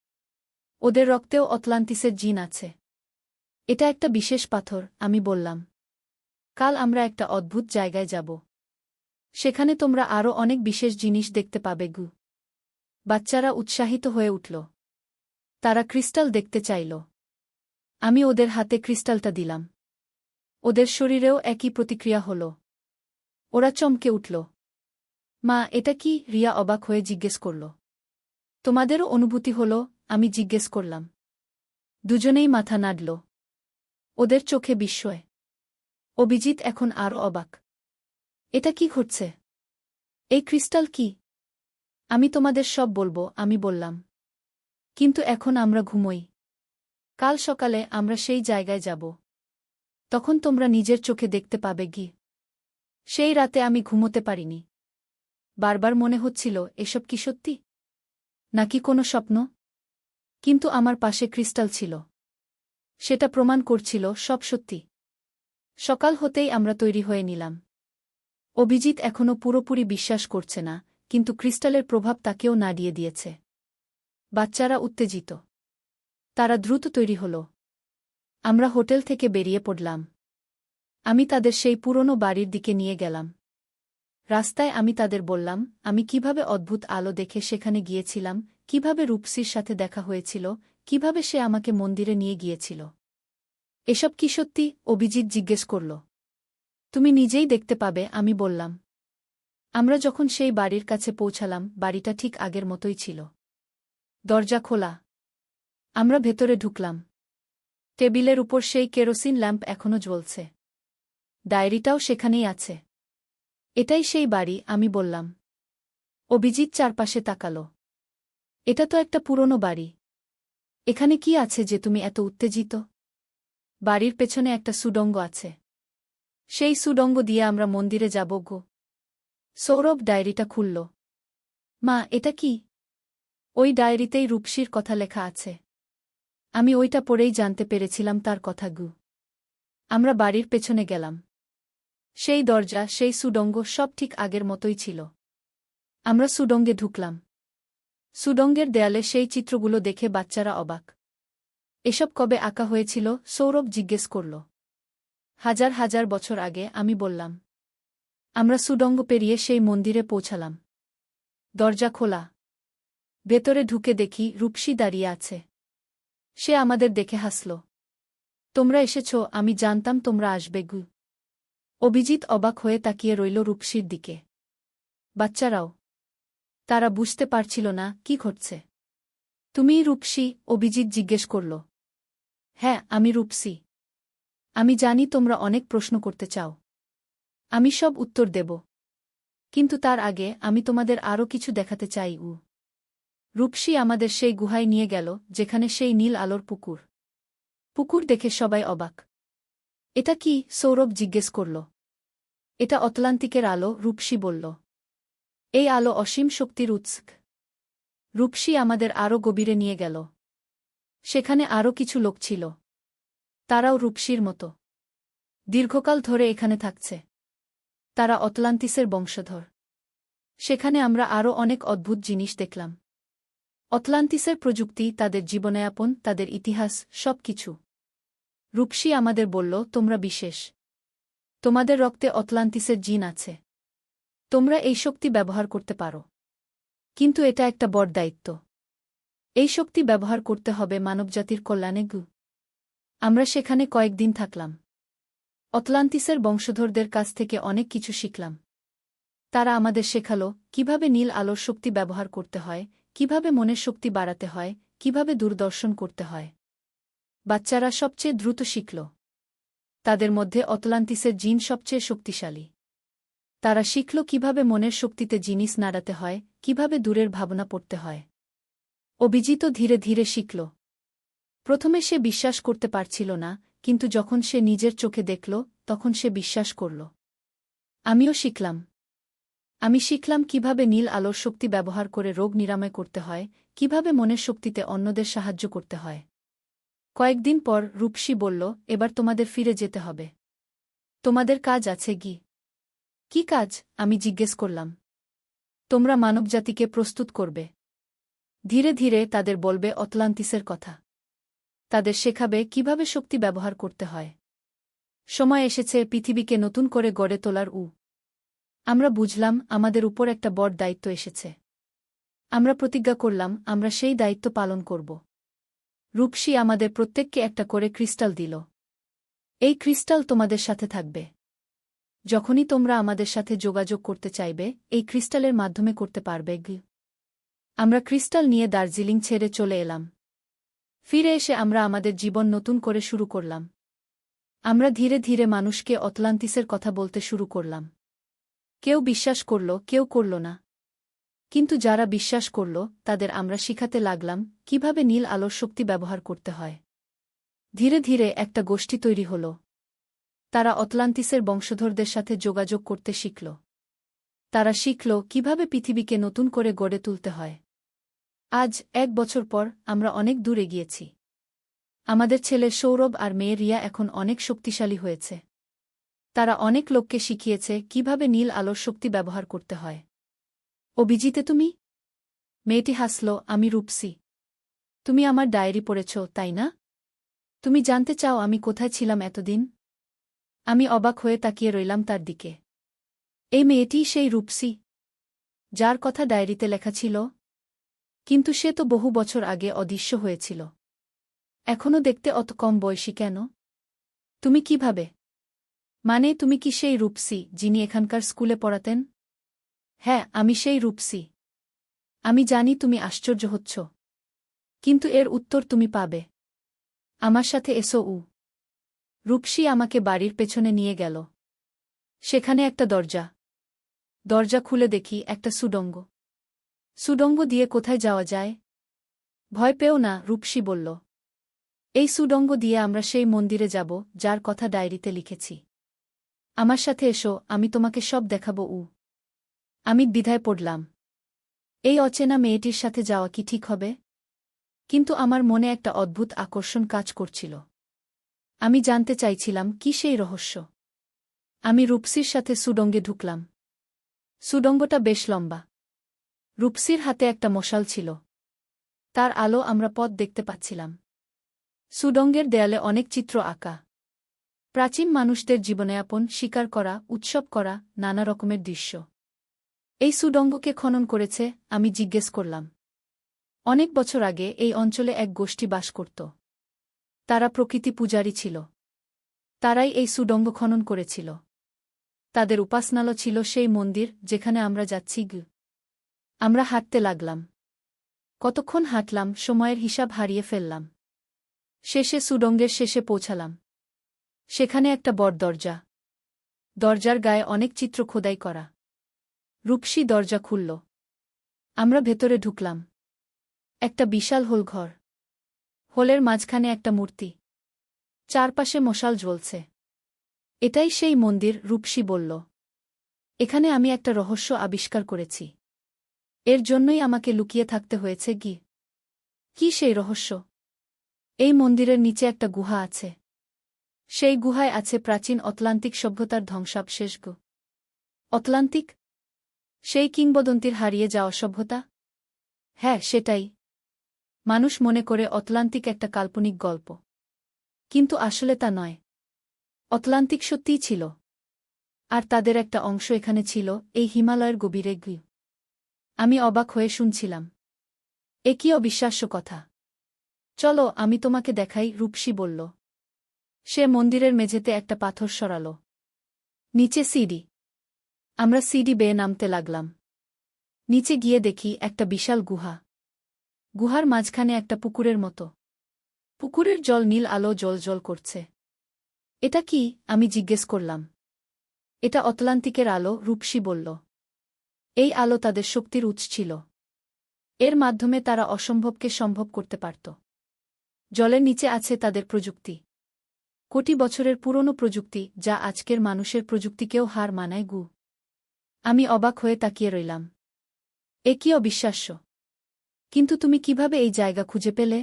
S1: ওদের রক্তেও অতলান্তিসের জিন আছে। এটা একটা বিশেষ পাথর, আমি বললাম। কাল আমরা একটা অদ্ভুত জায়গায় যাব। সেখানে তোমরা আরও অনেক বিশেষ জিনিস দেখতে পাবে গু। বাচ্চারা উৎসাহিত হয়ে উঠল। তারা ক্রিস্টাল দেখতে চাইল। আমি ওদের হাতে ক্রিস্টালটা দিলাম। ওদের শরীরেও একই প্রতিক্রিয়া হল। ওরা চমকে উঠল। মা, এটা কি? রিয়া অবাক হয়ে জিজ্ঞেস করল। তোমাদেরও অনুভূতি হল? আমি জিজ্ঞেস করলাম। দুজনেই মাথা নাড়ল। ওদের চোখে বিস্ময়। অভিজিৎ এখন আরও অবাক। এটা কি ঘটছে? এই ক্রিস্টাল কি? আমি তোমাদের সব বলবো, আমি বললাম। কিন্তু এখন আমরা ঘুমোই। কাল সকালে আমরা সেই জায়গায় যাব। তখন তোমরা নিজের চোখে দেখতে পাবে গি। সেই রাতে আমি ঘুমোতে পারিনি। বারবার মনে হচ্ছিল, এসব কি সত্যি? নাকি কোনো স্বপ্ন? কিন্তু আমার পাশে ক্রিস্টাল ছিল। সেটা প্রমাণ করছিল সব সত্যি। সকাল হতেই আমরা তৈরি হয়ে নিলাম। অভিজিৎ এখনও পুরোপুরি বিশ্বাস করছে না, কিন্তু ক্রিস্টালের প্রভাব তাকেও নাড়িয়ে দিয়েছে। বাচ্চারা উত্তেজিত। তারা দ্রুত তৈরি হল। আমরা হোটেল থেকে বেরিয়ে পড়লাম। আমি তাদের সেই পুরনো বাড়ির দিকে নিয়ে গেলাম। রাস্তায় আমি তাদের বললাম, আমি কিভাবে অদ্ভুত আলো দেখে সেখানে গিয়েছিলাম, কিভাবে রূপসীর সাথে দেখা হয়েছিল, কিভাবে সে আমাকে মন্দিরে নিয়ে গিয়েছিল। এসব কি সত্যি? অভিজিৎ জিজ্ঞেস করল। তুমি নিজেই দেখতে পাবে, আমি বললাম। আমরা যখন সেই বাড়ির কাছে পৌঁছালাম, বাড়িটা ঠিক আগের মতোই ছিল। দরজা খোলা। আমরা ভেতরে ঢুকলাম। টেবিলের উপর সেই কেরোসিন ল্যাম্প এখনো জ্বলছে। ডায়েরিটাও সেখানেই আছে। এটাই সেই বাড়ি, আমি বললাম। অভিজিৎ চারপাশে তাকাল। এটা তো একটা পুরনো বাড়ি। এখানে কি আছে যে তুমি এত উত্তেজিত? বাড়ির পেছনে একটা সুড়ঙ্গ আছে। সেই সুড়ঙ্গ দিয়ে আমরা মন্দিরে যাব গো। সৌরভ ডায়েরিটা খুলল। মা, এটা কি? ওই ডায়েরিতেই রূপসীর কথা লেখা আছে। আমি ওইটা পড়েই জানতে পেরেছিলাম তার কথা গু। আমরা বাড়ির পেছনে গেলাম। সেই দরজা, সেই সুড়ঙ্গ সব ঠিক আগের মতোই ছিল। আমরা সুড়ঙ্গে ঢুকলাম। সুড়ঙ্গের দেয়ালে সেই চিত্রগুলো দেখে বাচ্চারা অবাক। এসব কবে আঁকা হয়েছিল? সৌরভ জিজ্ঞেস করল। হাজার হাজার বছর আগে, আমি বললাম। আমরা সুড়ঙ্গ পেরিয়ে সেই মন্দিরে পৌঁছালাম। দরজা খোলা। ভেতরে ঢুকে দেখি রূপসী দাঁড়িয়ে আছে। সে আমাদের দেখে হাসল। তোমরা এসেছ, আমি জানতাম তোমরা আসবে গু। অভিজিৎ অবাক হয়ে তাকিয়ে রইল রূপসীর দিকে। বাচ্চারাও। তারা বুঝতে পারছিল না কি ঘটছে। তুমিই রূপসী? অভিজিৎ জিজ্ঞেস করল। হ্যাঁ, আমি রূপসী। আমি জানি তোমরা অনেক প্রশ্ন করতে চাও। আমি সব উত্তর দেব। কিন্তু তার আগে আমি তোমাদের আরও কিছু দেখাতে চাই। রূপসী আমাদের সেই গুহায় নিয়ে গেল, যেখানে সেই নীল আলোর পুকুর। পুকুর দেখে সবাই অবাক। এটা কি? সৌরভ জিজ্ঞেস করল। এটা অতলান্তিকের আলো, রূপসী বলল। এই আলো অসীম শক্তির উৎস। রূপসী আমাদের আরও গভীরে নিয়ে গেল। সেখানে আরও কিছু লোক ছিল। তারাও রূপসীর মতো দীর্ঘকাল ধরে এখানে থাকছে। তারা অতলান্তিসের বংশধর। সেখানে আমরা আরও অনেক অদ্ভুত জিনিস দেখলাম। অতলান্তিসের প্রযুক্তি, তাদের জীবনযাপন, তাদের ইতিহাস, সব কিছু। রূপসী আমাদের বলল, তোমরা বিশেষ। তোমাদের রক্তে অতলান্তিসের জিন আছে। তোমরা এই শক্তি ব্যবহার করতে পারো। কিন্তু এটা একটা বড় দায়িত্ব। এই শক্তি ব্যবহার করতে হবে মানবজাতির কল্যাণে গু। আমরা সেখানে কয়েকদিন থাকলাম। অতলান্তিসের বংশধরদের কাছ থেকে অনেক কিছু শিখলাম। তারা আমাদের শেখালো কিভাবে নীল আলোর শক্তি ব্যবহার করতে হয়, কিভাবে মনের শক্তি বাড়াতে হয়, কিভাবে দূরদর্শন করতে হয়। বাচ্চারা সবচেয়ে দ্রুত শিখল। তাদের মধ্যে অতলান্তিসের জিন সবচেয়ে শক্তিশালী। তারা শিখল কিভাবে মনের শক্তিতে জিনিস নাড়াতে হয়, কিভাবে দূরের ভাবনা পড়তে হয়। অভিজিৎ ধীরে ধীরে শিখল। প্রথমে সে বিশ্বাস করতে পারছিল না, কিন্তু যখন সে নিজের চোখে দেখল, তখন সে বিশ্বাস করল। আমিও শিখলাম। আমি শিখলাম কিভাবে নীল আলোর শক্তি ব্যবহার করে রোগ নিরাময় করতে হয়, কিভাবে মনের শক্তিতে অন্যদের সাহায্য করতে হয়। কয়েকদিন পর রূপসী বলল, এবার তোমাদের ফিরে যেতে হবে। তোমাদের কাজ আছে গি। কি কাজ? আমি জিজ্ঞেস করলাম। তোমরা মানবজাতিকে প্রস্তুত করবে। ধীরে ধীরে তাদের বলবে অতলান্তিসের কথা। তাদের শেখাবে কিভাবে শক্তি ব্যবহার করতে হয়। সময় এসেছে পৃথিবীকে নতুন করে গড়ে তোলার। আমরা বুঝলাম আমাদের উপর একটা বড় দায়িত্ব এসেছে। আমরা প্রতিজ্ঞা করলাম আমরা সেই দায়িত্ব পালন করব। রূপসী আমাদের প্রত্যেককে একটা করে ক্রিস্টাল দিল। এই ক্রিস্টাল তোমাদের সাথে থাকবে। যখনই তোমরা আমাদের সাথে যোগাযোগ করতে চাইবে, এই ক্রিস্টালের মাধ্যমে করতে পারবে। আমরা ক্রিস্টাল নিয়ে দার্জিলিং ছেড়ে চলে এলাম। ফিরে এসে আমরা আমাদের জীবন নতুন করে শুরু করলাম। আমরা ধীরে ধীরে মানুষকে অতলান্তিসের কথা বলতে শুরু করলাম। কেউ বিশ্বাস করল, কেউ করল না। কিন্তু যারা বিশ্বাস করল, তাদের আমরা শিখাতে লাগলাম কিভাবে নীল আলোর শক্তি ব্যবহার করতে হয়। ধীরে ধীরে একটা গোষ্ঠী তৈরি হল। তারা অতলান্তিসের বংশধরদের সাথে যোগাযোগ করতে শিখল। তারা শিখল কিভাবে পৃথিবীকে নতুন করে গড়ে তুলতে হয়। আজ 1 বছর পর আমরা অনেক দূরে গিয়েছি। আমাদের ছেলে সৌরভ আর মেয়ে রিয়া এখন অনেক শক্তিশালী হয়েছে। তারা অনেক লোককে শিখিয়েছে কিভাবে নীল আলোর শক্তি ব্যবহার করতে হয়। অভিজিতে তুমি? মেয়েটি হাসল। আমি রূপসী। তুমি আমার ডায়েরি পড়েছ, তাই না? তুমি জানতে চাও আমি কোথায় ছিলাম এতদিন? আমি অবাক হয়ে তাকিয়ে রইলাম তার দিকে। এই মেয়েটিই সেই রূপসী, যার কথা ডায়েরিতে লেখা ছিল। কিন্তু সে তো বহু বছর আগে অদৃশ্য হয়েছিল। এখনও দেখতে অত কম বয়সী কেন? তুমি কিভাবে? মানে তুমি কি সেই রূপসী যিনি এখানকার স্কুলে পড়াতেন? হ্যাঁ, আমি সেই রূপসী। আমি জানি তুমি আশ্চর্য হচ্ছ, কিন্তু এর উত্তর তুমি পাবে। আমার সাথে এসো। রূপসী আমাকে বাড়ির পেছনে নিয়ে গেল। সেখানে একটা দরজা। দরজা খুলে দেখি একটা সুড়ঙ্গ। সুড়ঙ্গ দিয়ে কোথায় যাওয়া যায়? ভয় পেও না, রূপসী বলল। এই সুড়ঙ্গ দিয়ে আমরা সেই মন্দিরে যাব যার কথা ডায়েরিতে লিখেছি। আমার সাথে এসো, আমি তোমাকে সব দেখাবো। আমি দ্বিধায় পড়লাম। এই অচেনা মেয়েটির সাথে যাওয়া কি ঠিক হবে? কিন্তু আমার মনে একটা অদ্ভুত আকর্ষণ কাজ করছিল। আমি জানতে চাইছিলাম কি সেই রহস্য। আমি রূপসীর সাথে সুড়ঙ্গে ঢুকলাম। সুড়ঙ্গটা বেশ লম্বা। রূপসীর হাতে একটা মশাল ছিল। তার আলো আমরা পথ দেখতে পাচ্ছিলাম। সুড়ঙ্গের দেয়ালে অনেক চিত্র আঁকা। প্রাচীন মানুষদের জীবনযাপন, শিকার করা, উৎসব করা, নানা রকমের দৃশ্য। এই সুড়ঙ্গকে খনন করেছে? আমি জিজ্ঞেস করলাম। অনেক বছর আগে এই অঞ্চলে এক গোষ্ঠী বাস করত। তারা প্রকৃতি পূজারী ছিল। তারাই এই সুড়ঙ্গ খনন করেছিল। তাদের উপাসনালয় ছিল সেই মন্দির যেখানে আমরা যাচ্ছি। আমরা হাঁটতে লাগলাম। কতক্ষণ হাঁটলাম, সময়ের হিসাব হারিয়ে ফেললাম। শেষে সুড়ঙ্গের শেষে পৌঁছালাম। সেখানে একটা বড় দরজা। দরজার গায়ে অনেক চিত্র খোদাই করা। রূপসী দরজা খুলল। আমরা ভেতরে ঢুকলাম। একটা বিশাল হোল ঘর। হোলের মাঝখানে একটা মূর্তি। চারপাশে মশাল জ্বলছে। এটাই সেই মন্দির, রূপসী বলল। এখানে আমি একটা রহস্য আবিষ্কার করেছি। এর জন্যই আমাকে লুকিয়ে থাকতে হয়েছে। কি সেই রহস্য? এই মন্দিরের নিচে একটা গুহা আছে। সেই গুহায় আছে প্রাচীন অতলান্তিক সভ্যতার ধ্বংসাবশেষ। অতলান্তিক? সেই কিংবদন্তির হারিয়ে যাওয়া সভ্যতা? হ্যাঁ, সেটাই। মানুষ মনে করে অতলান্তিক একটা কাল্পনিক গল্প, কিন্তু আসলে তা নয়। অতলান্তিক সত্যিই ছিল। আর তাদের একটা অংশ এখানে ছিল, এই হিমালয়ের গভীরে। আমি অবাক হয়ে শুনছিলাম। এ কি অবিশ্বাস্য কথা! চলো আমি তোমাকে দেখাই, রূপসী বলল। সে মন্দিরের মেঝেতে একটা পাথর সরাল। নিচে সিঁড়ি। আমরা সিঁড়ি বেয়ে নামতে লাগলাম। নিচে গিয়ে দেখি একটা বিশাল গুহা। গুহার মাঝখানে একটা পুকুরের মতো। পুকুরের জল নীল আলো জ্বলজ্বল করছে। এটা কি? আমি জিজ্ঞেস করলাম। এটা অতলান্তিকের আলো, রূপসী বলল। এই আলো তাদের শক্তির উৎস ছিল। এর মাধ্যমে তারা অসম্ভবকে সম্ভব করতে পারত। জলের নিচে আছে তাদের প্রযুক্তি। কোটি বছরের পুরনো প্রযুক্তি, যা আজকের মানুষের প্রযুক্তিকেও হার মানায় গু। আমি অবাক হয়ে তাকিয়ে রইলাম। এ কি অবিশ্বাস্য! কিন্তু তুমি কিভাবে এই জায়গা খুঁজে পেলে?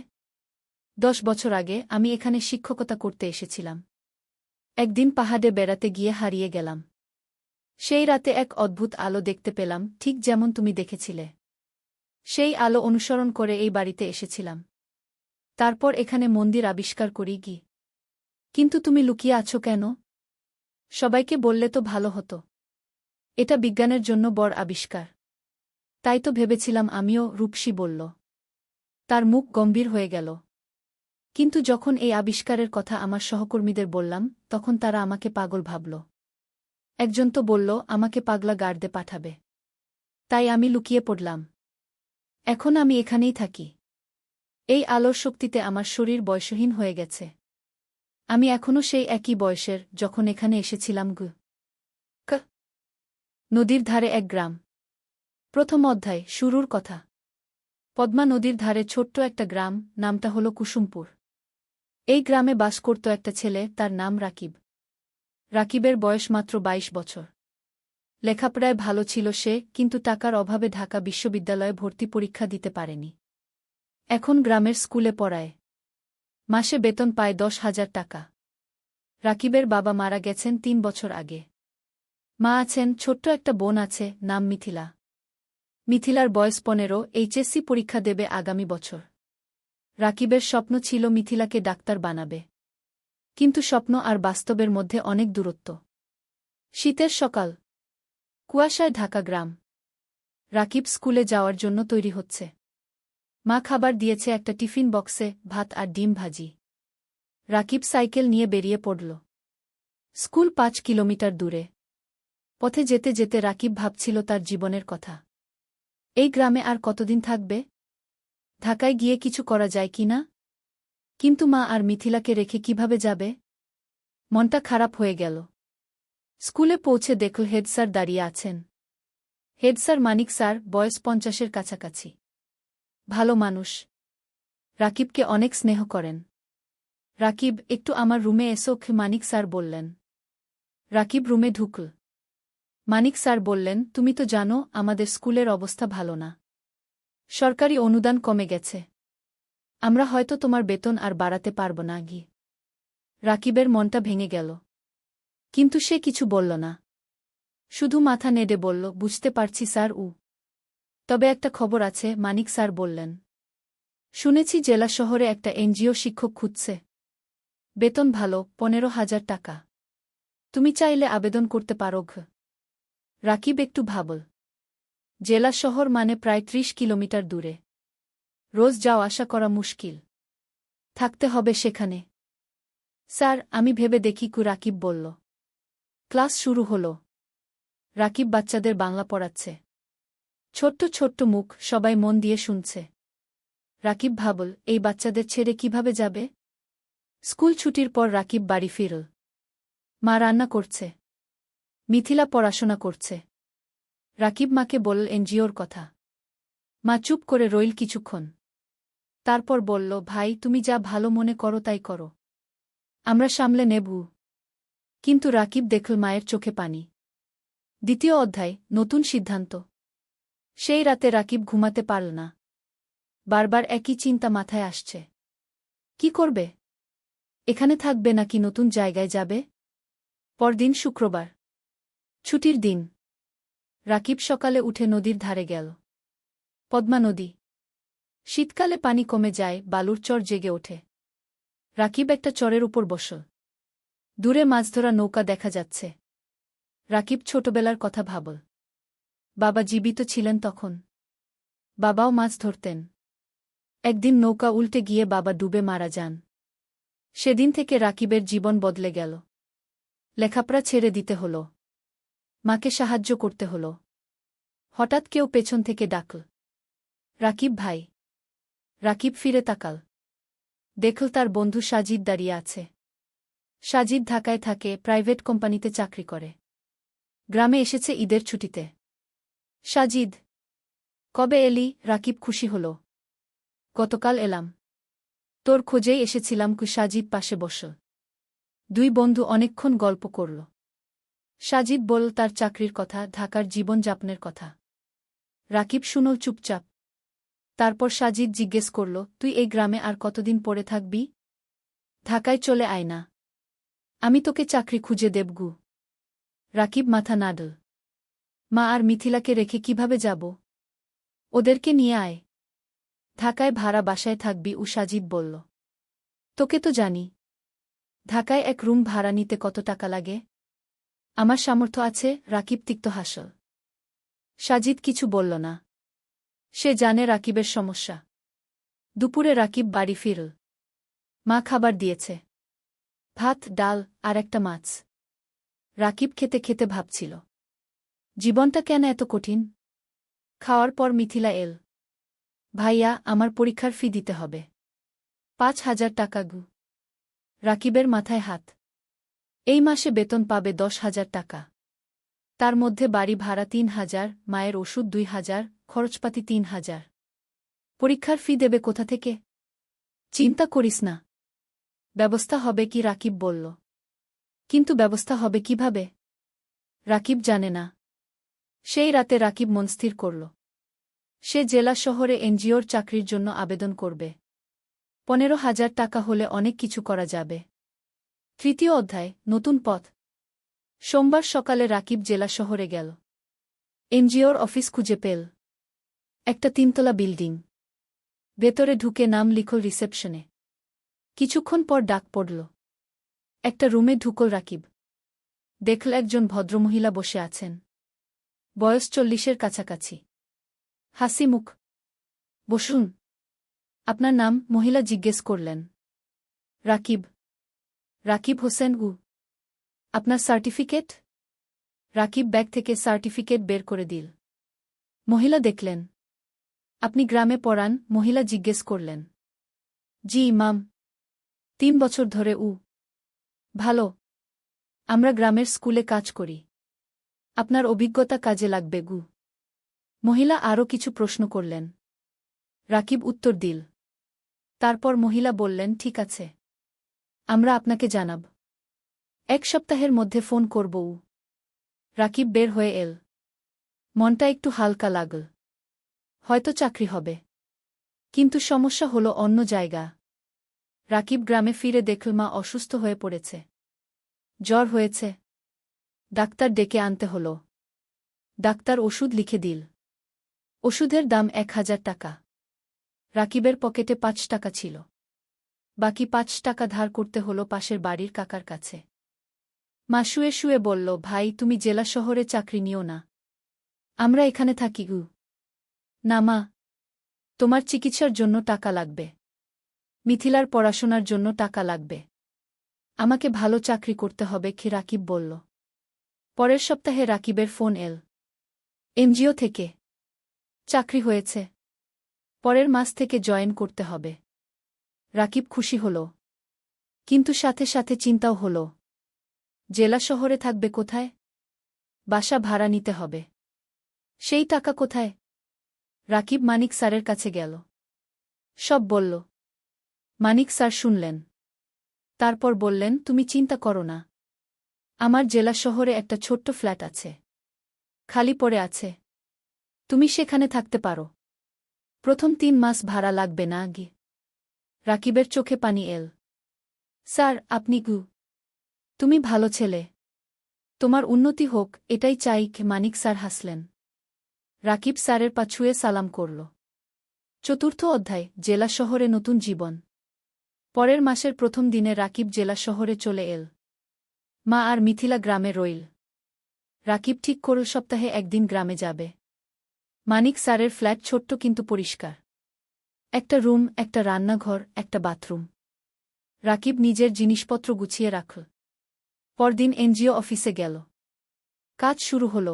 S1: 10 বছর আগে আমি এখানে শিক্ষকতা করতে এসেছিলাম। একদিন পাহাড়ে বেড়াতে গিয়ে হারিয়ে গেলাম। সেই রাতে এক অদ্ভুত আলো দেখতে পেলাম, ঠিক যেমন তুমি দেখেছিলে। সেই আলো অনুসরণ করে এই বাড়িতে এসেছিলাম। তারপর এখানে মন্দির আবিষ্কার করি গি। কিন্তু তুমি লুকিয়ে আছো কেন? সবাইকে বললে তো ভালো হতো। এটা বিজ্ঞানের জন্য বড় আবিষ্কার। তাই তো ভেবেছিলাম আমিও, রূপসী বলল। তার মুখ গম্ভীর হয়ে গেল। কিন্তু যখন এই আবিষ্কারের কথা আমার সহকর্মীদের বললাম, তখন তারা আমাকে পাগল ভাবল। একজন তো বলল আমাকে পাগলা গার্ডে পাঠাবে। তাই আমি লুকিয়ে পড়লাম। এখন আমি এখানেই থাকি। এই আলোর শক্তিতে আমার শরীর বয়সহীন হয়ে গেছে। আমি এখনও সেই একই বয়সের, যখন এখানে এসেছিলাম গু। নদীর ধারে এক গ্রাম। প্রথম অধ্যায়, শুরুর কথা। পদ্মা নদীর ধারে ছোট্ট একটা গ্রাম, নামটা হল কুসুমপুর। এই গ্রামে বাস করত একটা ছেলে, তার নাম রাকিব। রাকিবের বয়স মাত্র 22 বছর। লেখাপড়ায় ভালো ছিল সে, কিন্তু টাকার অভাবে ঢাকা বিশ্ববিদ্যালয়ে ভর্তি পরীক্ষা দিতে পারেনি। এখন গ্রামের স্কুলে পড়ায়। মাসে বেতন পায় 10,000 টাকা। রাকিবের বাবা মারা গেছেন 3 বছর আগে। মা আছেন, ছোট্ট একটা বোন আছে, নাম মিথিলা। মিথিলার বয়স 15, এইচএসসি পরীক্ষা দেবে আগামী বছর। রাকিবের স্বপ্ন ছিল মিথিলাকে ডাক্তার বানাবে। কিন্তু স্বপ্ন আর বাস্তবের মধ্যে অনেক দূরত্ব। শীতের সকাল। কুয়াশায় ঢাকা গ্রাম। রাকিব স্কুলে যাওয়ার জন্য তৈরি হচ্ছে। মা খাবার দিয়েছে একটা টিফিন বক্সে, ভাত আর ডিম ভাজি। রাকিব সাইকেল নিয়ে বেরিয়ে পড়ল। স্কুল 5 কিলোমিটার দূরে। পথে যেতে যেতে রাকিব ভাবছিল তার জীবনের কথা। এই গ্রামে আর কতদিন থাকবে? ঢাকায় গিয়ে কিছু করা যায় কি না? কিন্তু মা আর মিথিলাকে রেখে কিভাবে যাবে? মনটা খারাপ হয়ে গেল। স্কুলে পৌঁছে দেখল হেডস্যার দাঁড়িয়ে আছেন। হেডস্যার মানিক স্যার, বয়স 50-এর কাছাকাছি। ভালো মানুষ। রাকিবকে অনেক স্নেহ করেন। রাকিব, একটু আমার রুমে এসো, মানিক স্যার বললেন। রাকিব রুমে ঢুকল। মানিক স্যার বললেন, তুমি তো জানো আমাদের স্কুলের অবস্থা ভালো না। সরকারি অনুদান কমে গেছে। আমরা হয়তো তোমার বেতন আর বাড়াতে পারব না গি। রাকিবের মনটা ভেঙে গেল। কিন্তু সে কিছু বলল না। শুধু মাথা নেড়ে বলল, বুঝতে পারছি স্যার। তবে একটা খবর আছে, মানিক স্যার বললেন। শুনেছি জেলা শহরে একটা এনজিও শিক্ষক খুঁজছে। বেতন ভালো, 15,000 টাকা। তুমি চাইলে আবেদন করতে পারো। রাকিব একটু ভাবল। জেলা শহর মানে প্রায় 30 কিলোমিটার দূরে। রোজ যাওয়া আসা করা মুশকিল। থাকতে হবে সেখানে। স্যার, আমি ভেবে দেখি, রাকিব বলল। ক্লাস শুরু হল। রাকিব বাচ্চাদের বাংলা পড়াচ্ছে। ছোট্ট ছোট্ট মুখ, সবাই মন দিয়ে শুনছে। রাকিব ভাবল, এই বাচ্চাদের ছেড়ে কিভাবে যাবে? স্কুল ছুটির পর রাকিব বাড়ি ফিরল। মা রান্না করছে। মিথিলা পড়াশোনা করছে। রাকিব মাকে বলল এনজিওর কথা। মা চুপ করে রইল কিছুক্ষণ। তারপর বলল, ভাই, তুমি যা ভালো মনে করো তাই করো। আমরা সামলে নেব। কিন্তু রাকিব দেখল মায়ের চোখে পানি। দ্বিতীয় অধ্যায়, নতুন সিদ্ধান্ত। সেই রাতে রাকিব ঘুমাতে পারল না। বারবার একই চিন্তা মাথায় আসছে। কি করবে? এখানে থাকবে নাকি নতুন জায়গায় যাবে? পরদিন শুক্রবার। ছুটির দিন। রাকিব সকালে উঠে নদীর ধারে গেল। পদ্মা নদী। শীতকালে পানি কমে যায়, বালুর চর জেগে ওঠে। রাকিব একটা চরের উপর বসল। দূরে মাছ ধরা নৌকা দেখা যাচ্ছে। রাকিব ছোটবেলার কথা ভাবল। বাবা জীবিত ছিলেন তখন। বাবাও মাছ ধরতেন। একদিন নৌকা উল্টে গিয়ে বাবা ডুবে মারা যান। সেদিন থেকে রাকিবের জীবন বদলে গেল। লেখাপড়া ছেড়ে দিতে হল। মাকে সাহায্য করতে হল। হঠাৎ কেউ পেছন থেকে ডাকল, রাকিব ভাই। রাকিব ফিরে তাকাল। দেখল তার বন্ধু সাজিদ দাঁড়িয়ে আছে। সাজিদ ঢাকায় থাকে, প্রাইভেট কোম্পানিতে চাকরি করে। গ্রামে এসেছে ঈদের ছুটিতে। সাজিদ, কবে এলি? রাকিব খুশি হল। গতকাল এলাম। তোর খোঁজেই এসেছিলাম। সাজিদ পাশে বসল। দুই বন্ধু অনেকক্ষণ গল্প করল। সাজিদ বলল তার চাকরির কথা, ঢাকার জীবনযাপনের কথা। রাকিব শুনল চুপচাপ। তারপর সাজিদ জিজ্ঞেস করল, তুই এই গ্রামে আর কতদিন পড়ে থাকবি? ঢাকায় চলে আয় না। আমি তোকে চাকরি খুঁজে দেবগু। রাকিব মাথা নাড়ল। মা আর মিথিলাকে রেখে কিভাবে যাব? ওদেরকে নিয়ে আয়। ঢাকায় ভাড়া বাসায় থাকবি, সাজিদ বলল। তোকে তো জানি। ঢাকায় এক রুম ভাড়া নিতে কত টাকা লাগে? আমার সামর্থ্য আছে। রাকিব তিক্ত হাসল। সাজিদ কিছু বলল না। সে জানে রাকিবের সমস্যা। দুপুরে রাকিব বাড়ি ফিরল। মা খাবার দিয়েছে। ভাত, ডাল আর একটা মাছ। রাকিব খেতে খেতে ভাবছিল, জীবনটা কেন এত কঠিন? খাওয়ার পর মিথিলা এল। ভাইয়া, আমার পরীক্ষার ফি দিতে হবে। 5,000 টাকা গু। রাকিবের মাথায় হাত। এই মাসে বেতন পাবে 10,000 টাকা। তার মধ্যে বাড়ি ভাড়া 3,000, মায়ের ওষুধ 2,000, খরচপাতি 3,000। পরীক্ষার ফি দেবে কোথা থেকে? চিন্তা করিস না, ব্যবস্থা হবে কি, রাকিব বলল। কিন্তু ব্যবস্থা হবে কিভাবে? রাকিব জানে না। সেই রাতে রাকিব মন স্থির করল। সে জেলা শহরে এনজিওর চাকরির জন্য আবেদন করবে। 15,000 টাকা হলে অনেক কিছু করা যাবে। তৃতীয় অধ্যায়, নতুন পথ। সোমবার সকালে রাকিব জেলা শহরে গেল। এনজিওর অফিস খুঁজে পেল। একটা 3তলা বিল্ডিং। ভেতরে ঢুকে নাম লিখল রিসেপশনে। কিছুক্ষণ পর ডাক পড়ল। একটা রুমে ঢুকল রাকিব। দেখল একজন ভদ্রমহিলা বসে আছেন। বয়স 40-এর কাছাকাছি। হাসি মুখ। বসুন। আপনার নাম? মহিলা জিজ্ঞেস করলেন। রাকিব। রাকিব হোসেন। আপনার সার্টিফিকেট? রাকিব ব্যাগ থেকে সার্টিফিকেট বের করে দিল। মহিলা দেখলেন। আপনি গ্রামে পড়ান? মহিলা জিজ্ঞেস করলেন। জি মাম। 3 বছর ধরে। ভালো। আমরা গ্রামের স্কুলে কাজ করি। আপনার অভিজ্ঞতা কাজে লাগবে গু। মহিলা আরও কিছু প্রশ্ন করলেন। রাকিব উত্তর দিল। তারপর মহিলা বললেন, ঠিক আছে, আমরা আপনাকে জানাব। 1 সপ্তাহের মধ্যে ফোন করব। রাকিব বের হয়ে এল। মনটা একটু হালকা লাগল। হয়তো চাকরি হবে। কিন্তু সমস্যা হলো অন্য জায়গা। রাকিব গ্রামে ফিরে দেখল মা অসুস্থ হয়ে পড়েছে। জ্বর হয়েছে। ডাক্তার ডেকে আনতে হল। ডাক্তার ওষুধ লিখে দিল। ওষুধের দাম 1,000 টাকা। রাকিবের পকেটে 5 টাকা ছিল। বাকি 5 টাকা ধার করতে হল পাশের বাড়ির কাকার কাছে। মা শুয়ে শুয়ে বলল, ভাই, তুমি জেলা শহরে চাকরি নিও না। আমরা এখানে থাকি গু। না মা, তোমার চিকিৎসার জন্য টাকা লাগবে। মিথিলার পড়াশোনার জন্য টাকা লাগবে। আমাকে ভালো চাকরি করতে হবে কি? রাকিব বলল। পরের সপ্তাহে রাকিবের ফোন এল। এনজিও থেকে চাকরি হয়েছে। পরের মাস থেকে জয়েন করতে হবে। রাকিব খুশি হল। কিন্তু সাথে সাথে চিন্তাও হল। জেলা শহরে থাকবে কোথায়? বাসা ভাড়া নিতে হবে। সেই টাকা কোথায়? রাকিব মানিক স্যারের কাছে গেল। সব বলল। মানিক স্যার শুনলেন। তারপর বললেন, তুমি চিন্তা করো না। আমার জেলা শহরে একটা ছোট্ট ফ্ল্যাট আছে। খালি পড়ে আছে। তুমি সেখানে থাকতে পারো। প্রথম 3 মাস ভাড়া লাগবে না গি। রাকিবের চোখে পানি এল। স্যার, আপনি গু। তুমি ভালো ছেলে। তোমার উন্নতি হোক, এটাই চাই। মানিক স্যার হাসলেন। রাকিব স্যারের পা ছুঁয়ে সালাম করল। চতুর্থ অধ্যায়, জেলা শহরে নতুন জীবন। পরের মাসের প্রথম দিনে রাকিব জেলা শহরে চলে এল। মা আর মিথিলা গ্রামে রইল। রাকিব ঠিক করল সপ্তাহে একদিন গ্রামে যাবে। মানিক স্যারের ফ্ল্যাট ছোট্ট কিন্তু পরিষ্কার। একটা রুম, একটা রান্নাঘর, একটা বাথরুম। রাকিব নিজের জিনিসপত্র গুছিয়ে রাখল। পরদিন এনজিও অফিসে গেল। কাজ শুরু হল।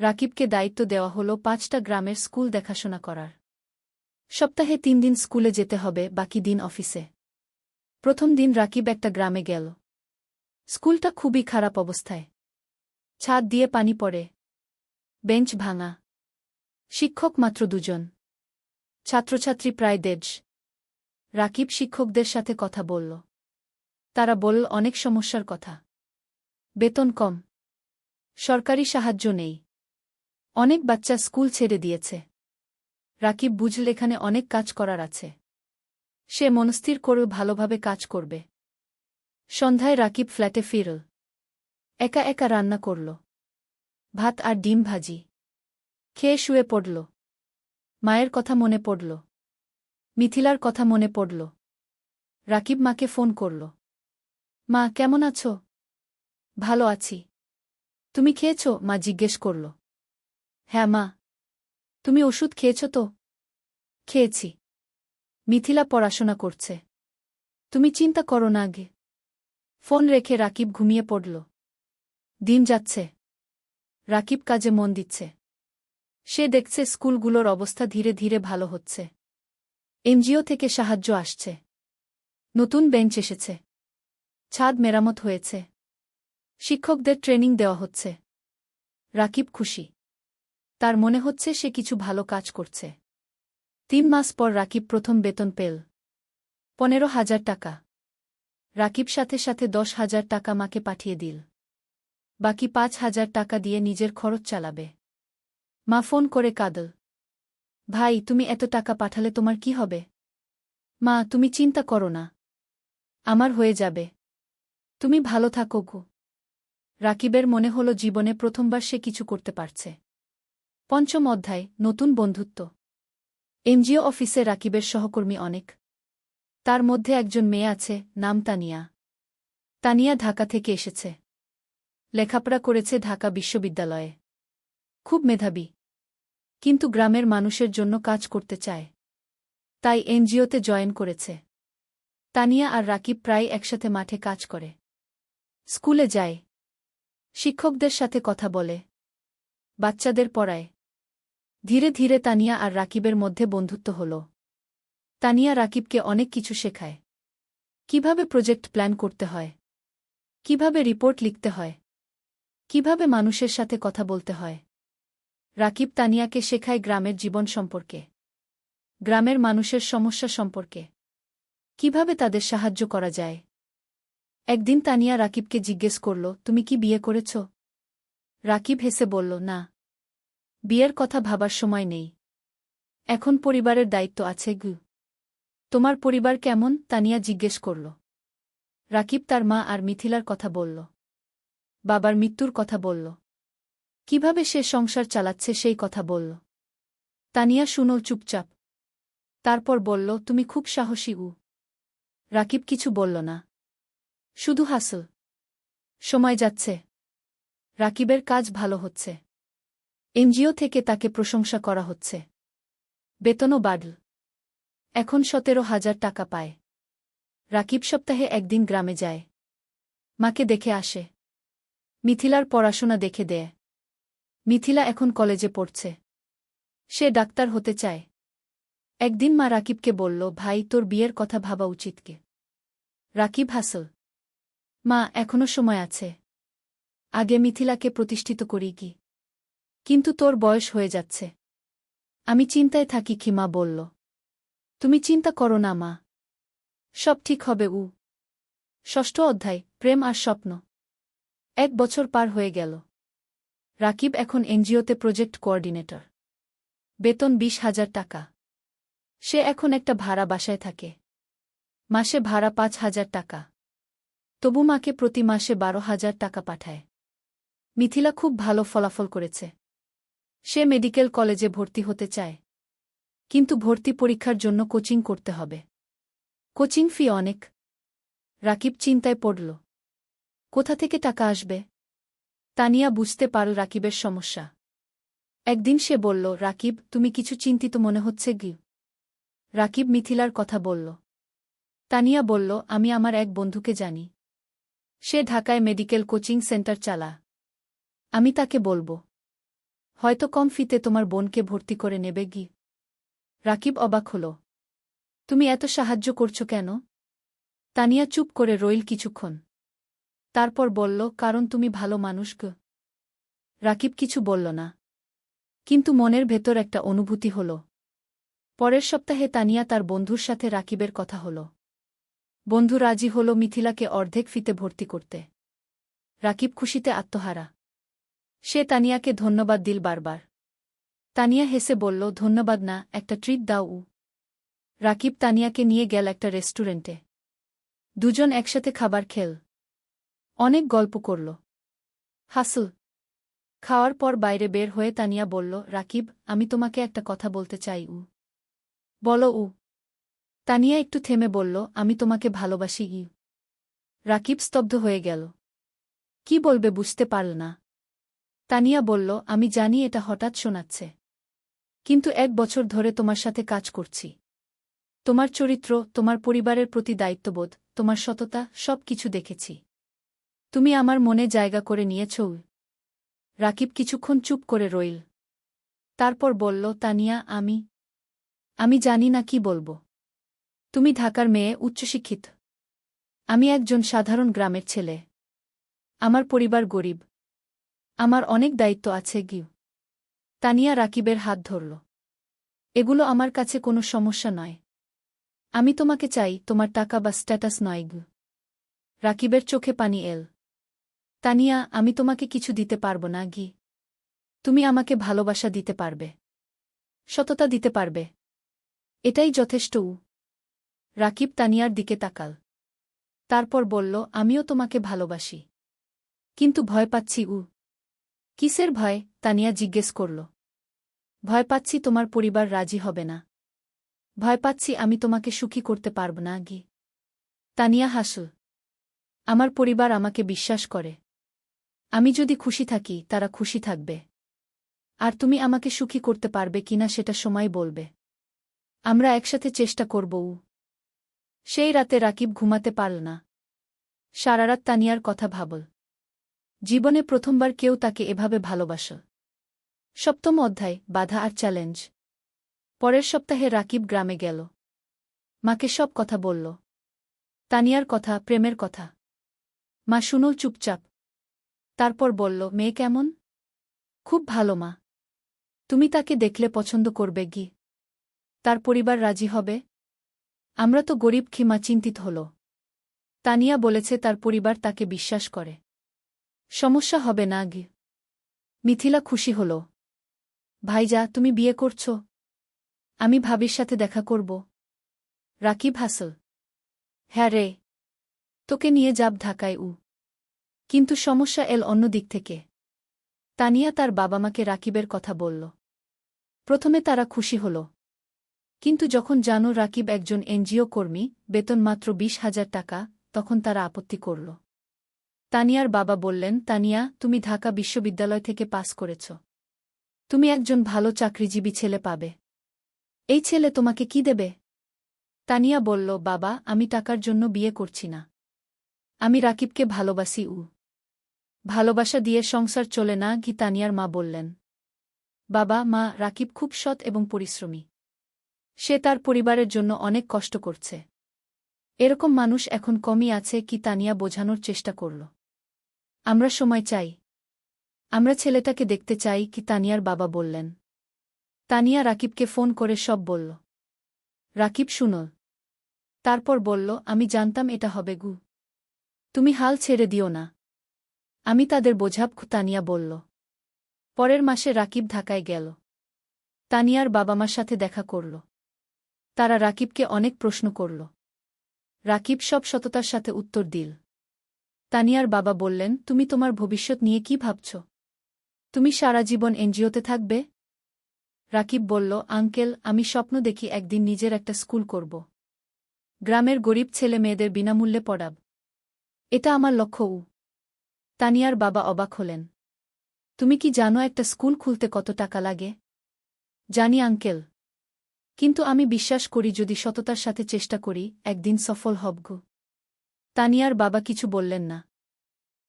S1: রাকিবকে দায়িত্ব দেওয়া হল 5টা গ্রামের স্কুল দেখাশোনা করার। সপ্তাহে 3 দিন স্কুলে যেতে হবে, বাকি দিন অফিসে। প্রথম দিন রাকিব একটা গ্রামে গেল। স্কুলটা খুবই খারাপ অবস্থায়। ছাদ দিয়ে পানি পড়ে, বেঞ্চ ভাঙা, শিক্ষক মাত্র 2 জন, ছাত্রছাত্রী প্রায় 150। রাকিব শিক্ষকদের সাথে কথা বলল। তারা বলল অনেক সমস্যার কথা। বেতন কম, সরকারি সাহায্য নেই, অনেক বাচ্চা স্কুল ছেড়ে দিয়েছে। রাকিব বুঝল এখানে অনেক কাজ করার আছে। সে মনস্থির করে ভালোভাবে কাজ করবে। সন্ধ্যায় রাকিব ফ্ল্যাটে ফিরল। একা একা রান্না করল, ভাত আর ডিম ভাজি। খেয়ে শুয়ে পড়ল। মায়ের কথা মনে পড়ল, মিথিলার কথা মনে পড়ল। রাকিব মাকে ফোন করল। মা, কেমন আছো? ভালো আছি। তুমি খেয়েছ? মা জিজ্ঞেস করল। হ্যাঁ মা। তুমি ওষুধ খেয়েছ তো? খেয়েছি। মিথিলা পড়াশোনা করছে। তুমি চিন্তা করো না আগে। ফোন রেখে রাকিব ঘুমিয়ে পড়ল। দিন যাচ্ছে। রাকিব কাজে মন দিচ্ছে। সে দেখছে স্কুলগুলোর অবস্থা ধীরে ধীরে ভালো হচ্ছে। এনজিও থেকে সাহায্য আসছে। নতুন বেঞ্চ এসেছে। ছাদ মেরামত হয়েছে। শিক্ষকদের ট্রেনিং দেওয়া হচ্ছে। রাকিব খুশি। তার মনে হচ্ছে সে কিছু ভালো কাজ করছে। 3 মাস পর রাকিব প্রথম বেতন পেল। 15,000 টাকা। রাকিব সাথে সাথে 10,000 টাকা মাকে পাঠিয়ে দিল। বাকি 5,000 টাকা দিয়ে নিজের খরচ চালাবে। মা ফোন করে কাঁদল। ভাই, তুমি এত টাকা পাঠালে তোমার কি হবে? মা, তুমি চিন্তা করো না, আমার হয়ে যাবে। তুমি ভালো থাকো গো। রাকিবের মনে হল জীবনে প্রথমবার সে কিছু করতে পারছে। 5ম অধ্যায়, নতুন বন্ধুত্ব। এনজিও অফিসে রাকিবের সহকর্মী অনেক। তার মধ্যে একজন মেয়ে আছে, নাম তানিয়া। তানিয়া ঢাকা থেকে এসেছে। লেখাপড়া করেছে ঢাকা বিশ্ববিদ্যালয়ে। খুব মেধাবী। কিন্তু গ্রামের মানুষের জন্য কাজ করতে চায়। তাই এনজিওতে জয়েন করেছে। তানিয়া আর রাকিব প্রায় একসাথে মাঠে কাজ করে। স্কুলে যায়। শিক্ষকদের সাথে কথা বলে। বাচ্চাদের পড়ায়। ধীরে ধীরে তানিয়া আর রাকিবের মধ্যে বন্ধুত্ব হল। তানিয়া রাকিবকে অনেক কিছু শেখায়। কিভাবে প্রজেক্ট প্ল্যান করতে হয়, কিভাবে রিপোর্ট লিখতে হয়, কিভাবে মানুষের সাথে কথা বলতে হয়। রাকিব তানিয়াকে শেখায় গ্রামের জীবন সম্পর্কে, গ্রামের মানুষের সমস্যা সম্পর্কে, কিভাবে তাদের সাহায্য করা যায়। একদিন তানিয়া রাকিবকে জিজ্ঞেস করল, তুমি কি বিয়ে করেছ? রাকিব হেসে বলল, না, বিয়ের কথা ভাবার সময় নেই। এখন পরিবারের দায়িত্ব আছে গু। তোমার পরিবার কেমন? তানিয়া জিজ্ঞেস করল। রাকিব তার মা আর মিথিলার কথা বলল। বাবার মৃত্যুর কথা বলল। কিভাবে সে সংসার চালাচ্ছে সেই কথা বলল। তানিয়া শুনল চুপচাপ। তারপর বলল, তুমি খুব সাহসী উ। রাকিব কিছু বলল না, শুধু হাসল। সময় যাচ্ছে। রাকিবের কাজ ভালো হচ্ছে। এনজিও থেকে তাকে প্রশংসা করা হচ্ছে। বেতনও বাড়ল। এখন 17,000 টাকা পায়। রাকিব সপ্তাহে একদিন গ্রামে যায়। মাকে দেখে আসে। মিথিলার পড়াশোনা দেখে দেয়। মিথিলা এখন কলেজে পড়ছে। সে ডাক্তার হতে চায়। একদিন মা রাকিবকে বলল, ভাই, তোর বিয়ের কথা ভাবা উচিত কে? রাকিব হাসল। মা, এখনো সময় আছে। আগে মিথিলাকে প্রতিষ্ঠিত করি কি। কিন্তু তোর বয়স হয়ে যাচ্ছে। আমি চিন্তায় থাকি কি, মা বলল। তুমি চিন্তা করো না মা, সব ঠিক হবে উ। 6ষ্ঠ অধ্যায়, প্রেম আর স্বপ্ন। 1 বছর পার হয়ে গেল। রাকিব এখন এনজিওতে প্রজেক্ট কোঅর্ডিনেটর। বেতন 20,000 টাকা। সে এখন একটা ভাড়া বাসায় থাকে। মাসে ভাড়া 5,000 টাকা। তবু মাকে প্রতি মাসে 12,000 টাকা পাঠায়। মিথিলা খুব ভালো ফলাফল করেছে। সে মেডিকেল কলেজে ভর্তি হতে চায়। কিন্তু ভর্তি পরীক্ষার জন্য কোচিং করতে হবে। কোচিং ফি অনেক। রাকিব চিন্তায় পড়ল। কোথা থেকে টাকা আসবে? তানিয়া বুঝতে পারল রাকিবের সমস্যা। একদিন সে বলল, রাকিব, তুমি কিছু চিন্তিত মনে হচ্ছে কি? রাকিব মিথিলার কথা বলল। তানিয়া বলল, আমি আমার এক বন্ধুকে জানি। সে ঢাকায় মেডিকেল কোচিং সেন্টার চালা। আমি তাকে বলবো। হয়তো কম ফিতে তোমার বোনকে ভর্তি করে নেবে গি। রাকিব অবাক হল। তুমি এত সাহায্য করছো কেন? তানিয়া চুপ করে রইল কিছুক্ষণ। তারপর বলল, কারণ তুমি ভালো মানুষ গো। রাকিব কিছু বলল না। কিন্তু মনের ভেতর একটা অনুভূতি হল। পরের সপ্তাহে তানিয়া তার বন্ধুর সাথে রাকিবের কথা হল। বন্ধু রাজি হল মিথিলাকে অর্ধেক ফিতে ভর্তি করতে। রাকিব খুশিতে আত্মহারা। সে তানিয়াকে ধন্যবাদ দিল বারবার। তানিয়া হেসে বলল, ধন্যবাদ না, একটা ট্রিট দাও। রাকিব তানিয়াকে নিয়ে গেল একটা রেস্টুরেন্টে। দুজন একসাথে খাবার খেল। অনেক গল্প করল। হাসল। খাওয়ার পর বাইরে বের হয়ে তানিয়া বলল, রাকিব, আমি তোমাকে একটা কথা বলতে চাই। বলো। তানিয়া একটু থেমে বলল, আমি তোমাকে ভালোবাসি। রাকিব স্তব্ধ হয়ে গেল। কি বলবে বুঝতে পারল না। তানিয়া বলল, আমি জানি এটা হঠাৎ শোনাচ্ছে। কিন্তু 1 বছর ধরে তোমার সাথে কাজ করছি। তোমার চরিত্র, তোমার পরিবারের প্রতি দায়িত্ববোধ, তোমার সততা, সব কিছু দেখেছি। তুমি আমার মনে জায়গা করে নিয়েছ। রাকিব কিছুক্ষণ চুপ করে রইল। তারপর বলল, তানিয়া, আমি জানি না কি বলবো। তুমি ঢাকার মেয়ে, উচ্চশিক্ষিত। আমি একজন সাধারণ গ্রামের ছেলে। আমার পরিবার গরিব। আমার অনেক দায়িত্ব আছে। তানিয়া রাকিবের হাত ধরল। এগুলো আমার কাছে কোনো সমস্যা নয়। আমি তোমাকে চাই, তোমার টাকা বা স্ট্যাটাস নয়। রাকিবের চোখে পানি এল। তানিয়া, আমি তোমাকে কিছু দিতে পারব না। তুমি আমাকে ভালোবাসা দিতে পারবে। সততা দিতে পারবে। এটাই যথেষ্ট। রাকিব তানিয়ার দিকে তাকাল। তারপর বলল, আমিও তোমাকে ভালোবাসি। কিন্তু ভয় পাচ্ছি। কিসের ভয়? তানিয়া জিজ্ঞেস করল। ভয় পাচ্ছি তোমার পরিবার রাজি হবে না। ভয় পাচ্ছি আমি তোমাকে সুখী করতে পারব না। তানিয়া হাসল। আমার পরিবার আমাকে বিশ্বাস করে। আমি যদি খুশি থাকি, তারা খুশি থাকবে। আর তুমি আমাকে সুখী করতে পারবে কিনা সেটা সময় বলবে। আমরা একসাথে চেষ্টা করব। সেই রাতে রাকিব ঘুমাতে পারল না। সারারাত তানিয়ার কথা ভাবল। জীবনে প্রথমবার কেউ তাকে এভাবে ভালোবাসল। 7ম অধ্যায়, বাধা আর চ্যালেঞ্জ। পরের সপ্তাহে রাকিব গ্রামে গেল। মাকে সব কথা বলল। তানিয়ার কথা, প্রেমের কথা। মা শুনল চুপচাপ। তারপর বলল, মেয়ে কেমন? খুব ভালো মা। তুমি তাকে দেখলে পছন্দ করবে। তার পরিবার রাজি হবে? আমরা তো গরিব। মা চিন্তিত হল। তানিয়া বলেছে তার পরিবার তাকে বিশ্বাস করে। সমস্যা হবে না। মিথিলা খুশি হল। ভাইজা, তুমি বিয়ে করছ? আমি ভাবির সাথে দেখা করব। রাকিব হাসল। হ্যাঁ রে, তোকে নিয়ে যাব ঢাকায়। কিন্তু সমস্যা এল অন্য দিক থেকে। তানিয়া তার বাবা মাকে রাকিবের কথা বলল। প্রথমে তারা খুশি হল। কিন্তু যখন জানো রাকিব একজন এনজিও কর্মী, বেতন মাত্র 20,000 টাকা, তখন তারা আপত্তি করল। তানিয়ার বাবা বললেন, তানিয়া, তুমি ঢাকা বিশ্ববিদ্যালয় থেকে পাস করেছ। তুমি একজন ভালো চাকরিজীবী ছেলে পাবে। এই ছেলে তোমাকে কি দেবে? তানিয়া বলল, বাবা, আমি টাকার জন্য বিয়ে করছি না। আমি রাকিবকে ভালোবাসি। ভালোবাসা দিয়ে সংসার চলে না। তানিয়ার মা বললেন। বাবা, মা, রাকিব খুব সৎ এবং পরিশ্রমী। সে তার পরিবারের জন্য অনেক কষ্ট করছে। এরকম মানুষ এখন কমই আছে। তানিয়া বোঝানোর চেষ্টা করল। আমরা সময় চাই। আমরা ছেলেটাকে দেখতে চাই। তানিয়ার বাবা বললেন। তানিয়া রাকিবকে ফোন করে সব বলল। রাকিব শুনল। তারপর বলল, আমি জানতাম এটা হবে। তুমি হাল ছেড়ে দিও না। আমি তাদের বোঝাব। তানিয়া বলল। পরের মাসে রাকিব ঢাকায় গেল। তানিয়ার বাবা মার সাথে দেখা করল। তারা রাকিবকে অনেক প্রশ্ন করল। রাকিব সব সততার সাথে উত্তর দিল। তানিয়ার বাবা বললেন, তুমি তোমার ভবিষ্যৎ নিয়ে কি ভাবছ? তুমি সারা জীবন এনজিওতে থাকবে? রাকিব বলল, আঙ্কেল, আমি স্বপ্ন দেখি একদিন নিজের একটা স্কুল করব। গ্রামের গরিব ছেলে মেয়েদের বিনামূল্যে পড়াব। এটা আমার লক্ষ্য। তানিয়ার বাবা অবাক হলেন। তুমি কি জানো একটা স্কুল খুলতে কত টাকা লাগে? জানি আঙ্কেল। কিন্তু আমি বিশ্বাস করি যদি সততার সাথে চেষ্টা করি, একদিন সফল হব। তানিয়ার বাবা কিছু বললেন না।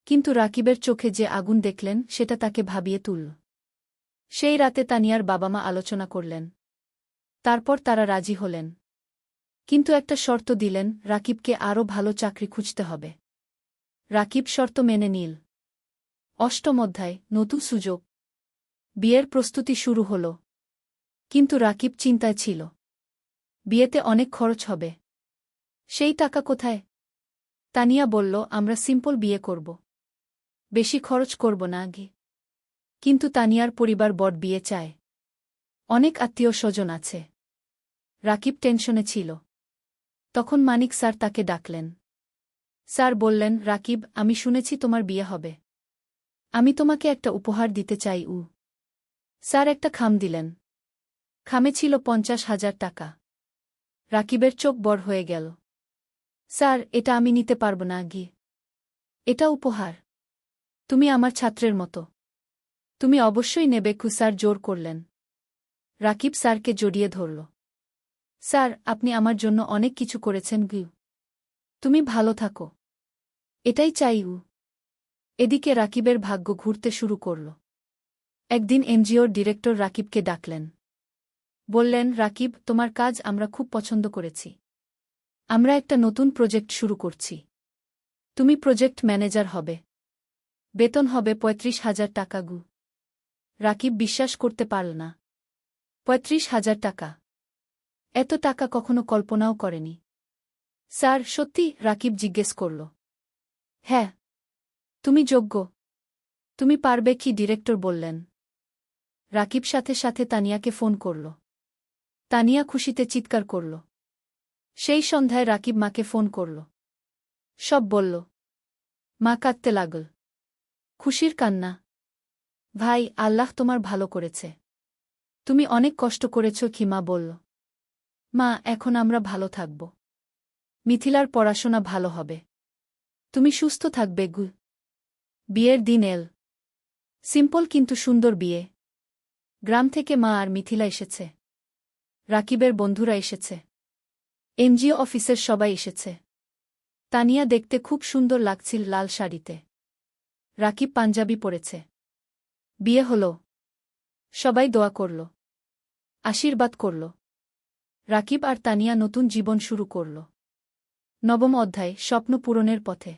S1: কিন্তু রাকিবের চোখে যে আগুন দেখলেন সেটা তাকে ভাবিয়ে তুলল। সেই রাতে তানিয়ার বাবা মা আলোচনা করলেন। তারপর তারা রাজি হলেন। কিন্তু একটা শর্ত দিলেন, রাকিবকে আরও ভালো চাকরি খুঁজতে হবে। রাকিব শর্ত মেনে নিল। অষ্টম অধ্যায়, নতুন সুযোগ। বিয়ের প্রস্তুতি শুরু হল। কিন্তু রাকিব চিন্তায় ছিল। বিয়েতে অনেক খরচ হবে। সেই টাকা কোথায়? তানিয়া বলল, আমরা সিম্পল বিয়ে করব। বেশি খরচ করব না আগে। কিন্তু তানিয়ার পরিবার বড় বিয়ে চায়। অনেক আত্মীয় স্বজন আছে। রাকিব টেনশনে ছিল। তখন মানিক স্যার তাকে ডাকলেন। স্যার বললেন, রাকিব, আমি শুনেছি তোমার বিয়ে হবে। আমি তোমাকে একটা উপহার দিতে চাই। স্যার একটা খাম দিলেন। খামে ছিল 50,000 টাকা। রাকিবের চোখ বড় হয়ে গেল। স্যার, এটা আমি নিতে পারব না গি। এটা উপহার। তুমি আমার ছাত্রের মতো। তুমি অবশ্যই নেবে। স্যার জোর করলেন। রাকিব স্যারকে জড়িয়ে ধরল। স্যার, আপনি আমার জন্য অনেক কিছু করেছেন গি। তুমি ভালো থাকো। এটাই চাই। এদিকে রাকিবের ভাগ্য ঘুরতে শুরু করল। একদিন এনজিওর ডিরেক্টর রাকিবকে ডাকলেন। বললেন, রাকিব, তোমার কাজ আমরা খুব পছন্দ করেছি। আমরা একটা নতুন প্রজেক্ট শুরু করছি। তুমি প্রজেক্ট ম্যানেজার হবে। বেতন হবে 35,000 টাকা গু। রাকিব বিশ্বাস করতে পারল না। 35,000 টাকা! এত টাকা কখনো কল্পনাও করেনি। স্যার, সত্যি? রাকিব জিজ্ঞেস করল। হ্যাঁ। তুমি যোগ্য। তুমি পারবে কি? ডিরেক্টর বললেন। রাকিব সাথে সাথে তানিয়াকে ফোন করল। তানিয়া খুশিতে চিৎকার করল। সেই সন্ধ্যায় রাকিব মাকে ফোন করল। সব বলল। মা কাঁদতে লাগল। খুশির কান্না। ভাই, আল্লাহ তোমার ভালো করেছে। তুমি অনেক কষ্ট করেছ কি? মা বলল। মা, এখন আমরা ভালো থাকব। মিথিলার পড়াশোনা ভালো হবে। তুমি সুস্থ থাকবে গু। বিয়ের দিন এল। সিম্পল কিন্তু সুন্দর বিয়ে। গ্রাম থেকে মা আর মিথিলা এসেছে। রাকিবের বন্ধুরা এসেছে। এনজিও অফিসের সবাই এসেছে। তানিয়া দেখতে খুব সুন্দর লাগছিল লাল শাড়িতে। রাকিব পাঞ্জাবি পরেছে। বিয়ে হল। সবাই দোয়া করল। আশীর্বাদ করল। রাকিব আর তানিয়া নতুন জীবন শুরু করল। নবম অধ্যায়, স্বপ্ন পূরণের পথে।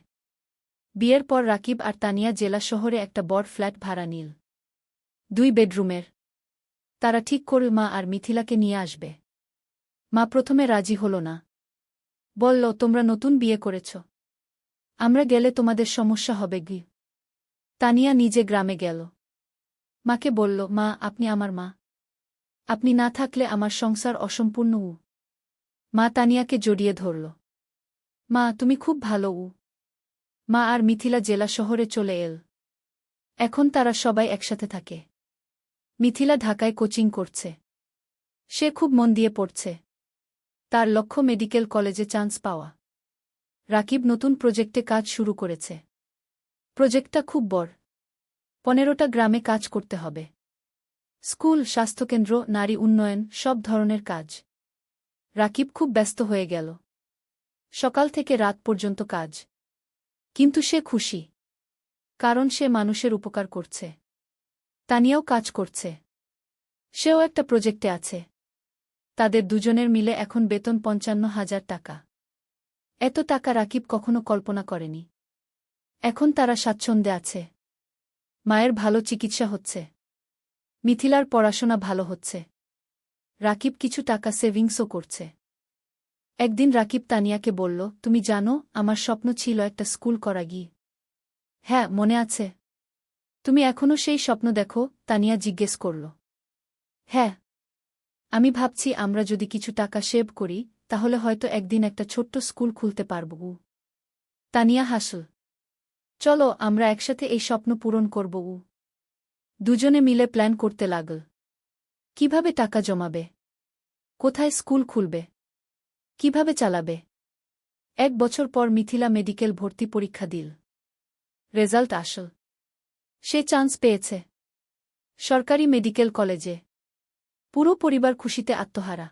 S1: বিয়ের পর রাকিব আর তানিয়া জেলা শহরে একটা বড় ফ্ল্যাট ভাড়া নিল। 2 বেডরুমের। তারা ঠিক করল মা আর মিথিলাকে নিয়ে আসবে। মা প্রথমে রাজি হল না। বলল, তোমরা নতুন বিয়ে করেছ। আমরা গেলে তোমাদের সমস্যা হবে গি। তানিয়া নিজে গ্রামে গেল। মাকে বলল, মা, আপনি আমার মা। আপনি না থাকলে আমার সংসার অসম্পূর্ণ। মা তানিয়াকে জড়িয়ে ধরল। মা, তুমি খুব ভালো। মা আর মিথিলা জেলা শহরে চলে এল। এখন তারা সবাই একসাথে থাকে। মিথিলা ঢাকায় কোচিং করছে। সে খুব মন দিয়ে পড়ছে। তার লক্ষ্য মেডিকেল কলেজে চান্স পাওয়া। রাকিব নতুন প্রজেক্টে কাজ শুরু করেছে। প্রজেক্টটা খুব বড়। 15টা গ্রামে কাজ করতে হবে। স্কুল, স্বাস্থ্যকেন্দ্র, নারী উন্নয়ন, সব ধরনের কাজ। রাকিব খুব ব্যস্ত হয়ে গেল। সকাল থেকে রাত পর্যন্ত কাজ। কিন্তু সে খুশি। কারণ সে মানুষের উপকার করছে। তানিয়াও কাজ করছে। সেও একটা প্রজেক্টে আছে। তাদের দুজনের মিলে এখন বেতন 55,000 টাকা। এত টাকা রাকিব কখনো কল্পনা করেনি। এখন তারা স্বাচ্ছন্দ্যে আছে। মায়ের ভালো চিকিৎসা হচ্ছে। মিথিলার পড়াশোনা ভালো হচ্ছে। রাকিব কিছু টাকা সেভিংসও করছে। একদিন রাকিব তানিয়াকে বলল, তুমি জানো, আমার স্বপ্ন ছিল একটা স্কুল করা গিয়ে। হ্যাঁ, মনে আছে। তুমি এখনও সেই স্বপ্ন দেখো? তানিয়া জিজ্ঞেস করল। হ্যাঁ। আমি ভাবছি আমরা যদি কিছু টাকা সেভ করি, তাহলে হয়তো একদিন একটা ছোট্ট স্কুল খুলতে পারব। তানিয়া হাসল। চলো, আমরা একসাথে এই স্বপ্ন পূরণ করব। দুজনে মিলে প্ল্যান করতে লাগল। কিভাবে টাকা জমাবে? কোথায় স্কুল খুলবে? কিভাবে চালাবে? 1 বছর পর মিথিলা মেডিকেল ভর্তি পরীক্ষা দিল। রেজাল্ট আসল। সে চান্স পেয়েছে সরকারি মেডিকেল কলেজে। পুরো পরিবার খুশিতে আত্মহারা।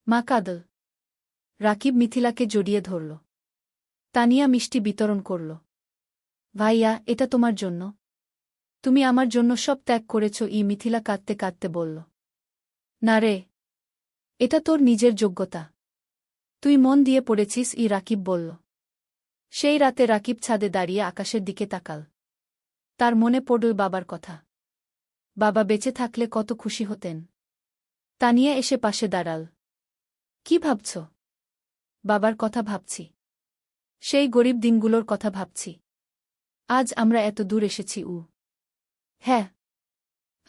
S1: মা কাঁদল। রাকিব মিথিলাকে জড়িয়ে ধরল। তানিয়া মিষ্টি বিতরণ করল। ভাইয়া, এটা তোমার জন্য। তুমি আমার জন্য সব ত্যাগ করেছ। মিথিলা কাঁদতে কাঁদতে বলল। না রে, এটা তোর নিজের যোগ্যতা। তুই মন দিয়ে পড়েছিস। রাকিব বলল। সেই রাতে রাকিব ছাদে দাঁড়িয়ে আকাশের দিকে তাকাল। তার মনে পড়ল বাবার কথা। বাবা বেঁচে থাকলে কত খুশি হতেন। তানিয়া এসে পাশে দাঁড়াল। কি ভাবছ? বাবার কথা ভাবছি। সেই গরিব দিনগুলোর কথা ভাবছি। আজ আমরা এত দূর এসেছি। হ্যাঁ।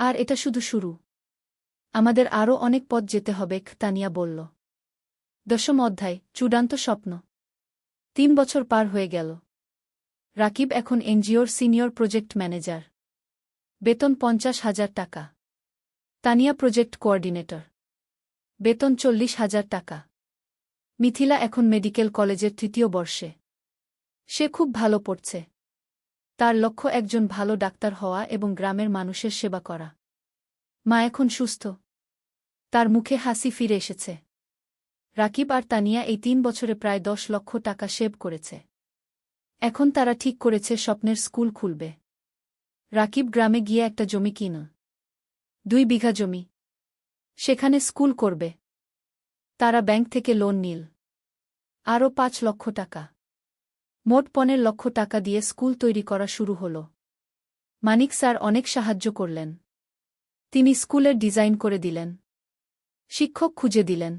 S1: আর এটা শুধু শুরু। আমাদের আরও অনেক পথ যেতে হবে, তানিয়া বলল। 10ম অধ্যায়, চূড়ান্ত স্বপ্ন। 3 বছর পার হয়ে গেল। রাকিব এখন এনজিওর সিনিয়র প্রজেক্ট ম্যানেজার। বেতন 50,000 টাকা। Tania project coordinator. বেতন 40,000 টাকা। মিথিলা এখন মেডিকেল কলেজের 3য় বর্ষে। সে খুব ভালো পড়ছে। তার লক্ষ্য একজন ভালো ডাক্তার হওয়া এবং গ্রামের মানুষের সেবা করা। মা এখন সুস্থ। তার মুখে হাসি ফিরে এসেছে। রাকিব আর তানিয়া এই 3 বছরে প্রায় 10 লক্ষ টাকা সেভ করেছে। এখন তারা ঠিক করেছে স্বপ্নের স্কুল খুলবে। রাকিব গ্রামে গিয়ে একটা জমি কিনে 2 বিঘা জমি। সেখানে স্কুল করবে। তারা ব্যাংক থেকে লোন নিল আরও 5 লক্ষ টাকা। মোট 15 লক্ষ টাকা দিয়ে স্কুল তৈরি করা শুরু হল। মানিক স্যার অনেক সাহায্য করলেন। তিনি স্কুলের ডিজাইন করে দিলেন। শিক্ষক খুঁজে দিলেন।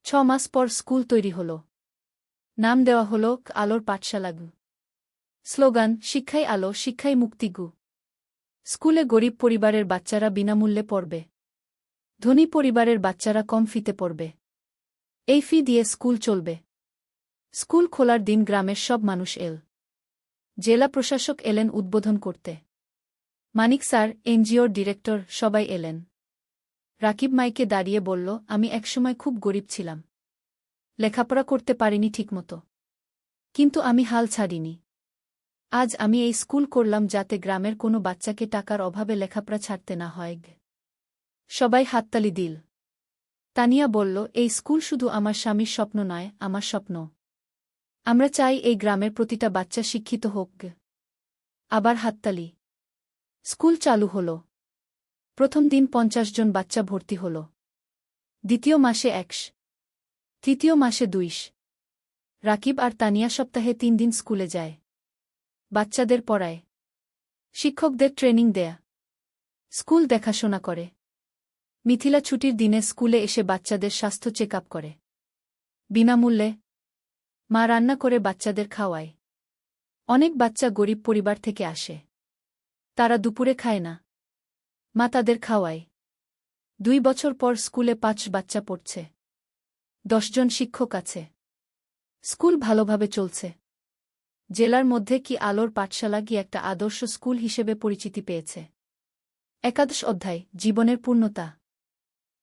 S1: 6 মাস পর স্কুল তৈরি হল। নাম দেওয়া হল আলোর পাঠশালা। স্লোগান, শিক্ষাই আলো, শিক্ষাই মুক্তি। স্কুলে গরিব পরিবারের বাচ্চারা বিনামূল্যে পড়বে। ধনী পরিবারের বাচ্চারা কম ফিতে পড়বে। এই ফি দিয়ে স্কুল চলবে। স্কুল খোলার দিন গ্রামের সব মানুষ এল। জেলা প্রশাসক এলেন উদ্বোধন করতে। মানিক স্যার, এনজিওর ডিরেক্টর, সবাই এলেন। রাকিব মাইকে দাঁড়িয়ে বলল, আমি একসময় খুব গরিব ছিলাম। লেখাপড়া করতে পারিনি ঠিকমতো। কিন্তু আমি হাল ছাড়িনি। আজ আমি এই স্কুল করলাম যাতে গ্রামের কোনো বাচ্চাকে টাকার অভাবে লেখাপড়া ছাড়তে না হয়। সবাই হাততালি দিল। তানিয়া বলল, এই স্কুল শুধু আমার স্বামীর স্বপ্ন নয়, আমার স্বপ্ন। আমরা চাই এই গ্রামের প্রতিটা বাচ্চা শিক্ষিত হোক। আবার হাততালি। স্কুল চালু হল। প্রথম দিন 50 জন বাচ্চা ভর্তি হল। দ্বিতীয় মাসে 100। তৃতীয় মাসে 200। রাকিব আর তানিয়া সপ্তাহে 3 দিন স্কুলে যায়। বাচ্চাদের পড়ায়। শিক্ষকদের ট্রেনিং দেয়া। স্কুল দেখাশোনা করে। মিথিলা ছুটির দিনে স্কুলে এসে বাচ্চাদের স্বাস্থ্য চেক আপ করে। বিনামূল্যে। মা রান্না করে বাচ্চাদের খাওয়ায়। অনেক বাচ্চা গরিব পরিবার থেকে আসে। তারা দুপুরে খায় না। মা তাদের খাওয়ায়। 2 বছর পর স্কুলে 5 বাচ্চা পড়ছে। 10 জন শিক্ষক আছে। স্কুল ভালোভাবে চলছে। জেলার মধ্যে কি আলোর পাঠশালা কি একটা আদর্শ স্কুল হিসেবে পরিচিতি পেয়েছে। 11 অধ্যায়, জীবনের পূর্ণতা।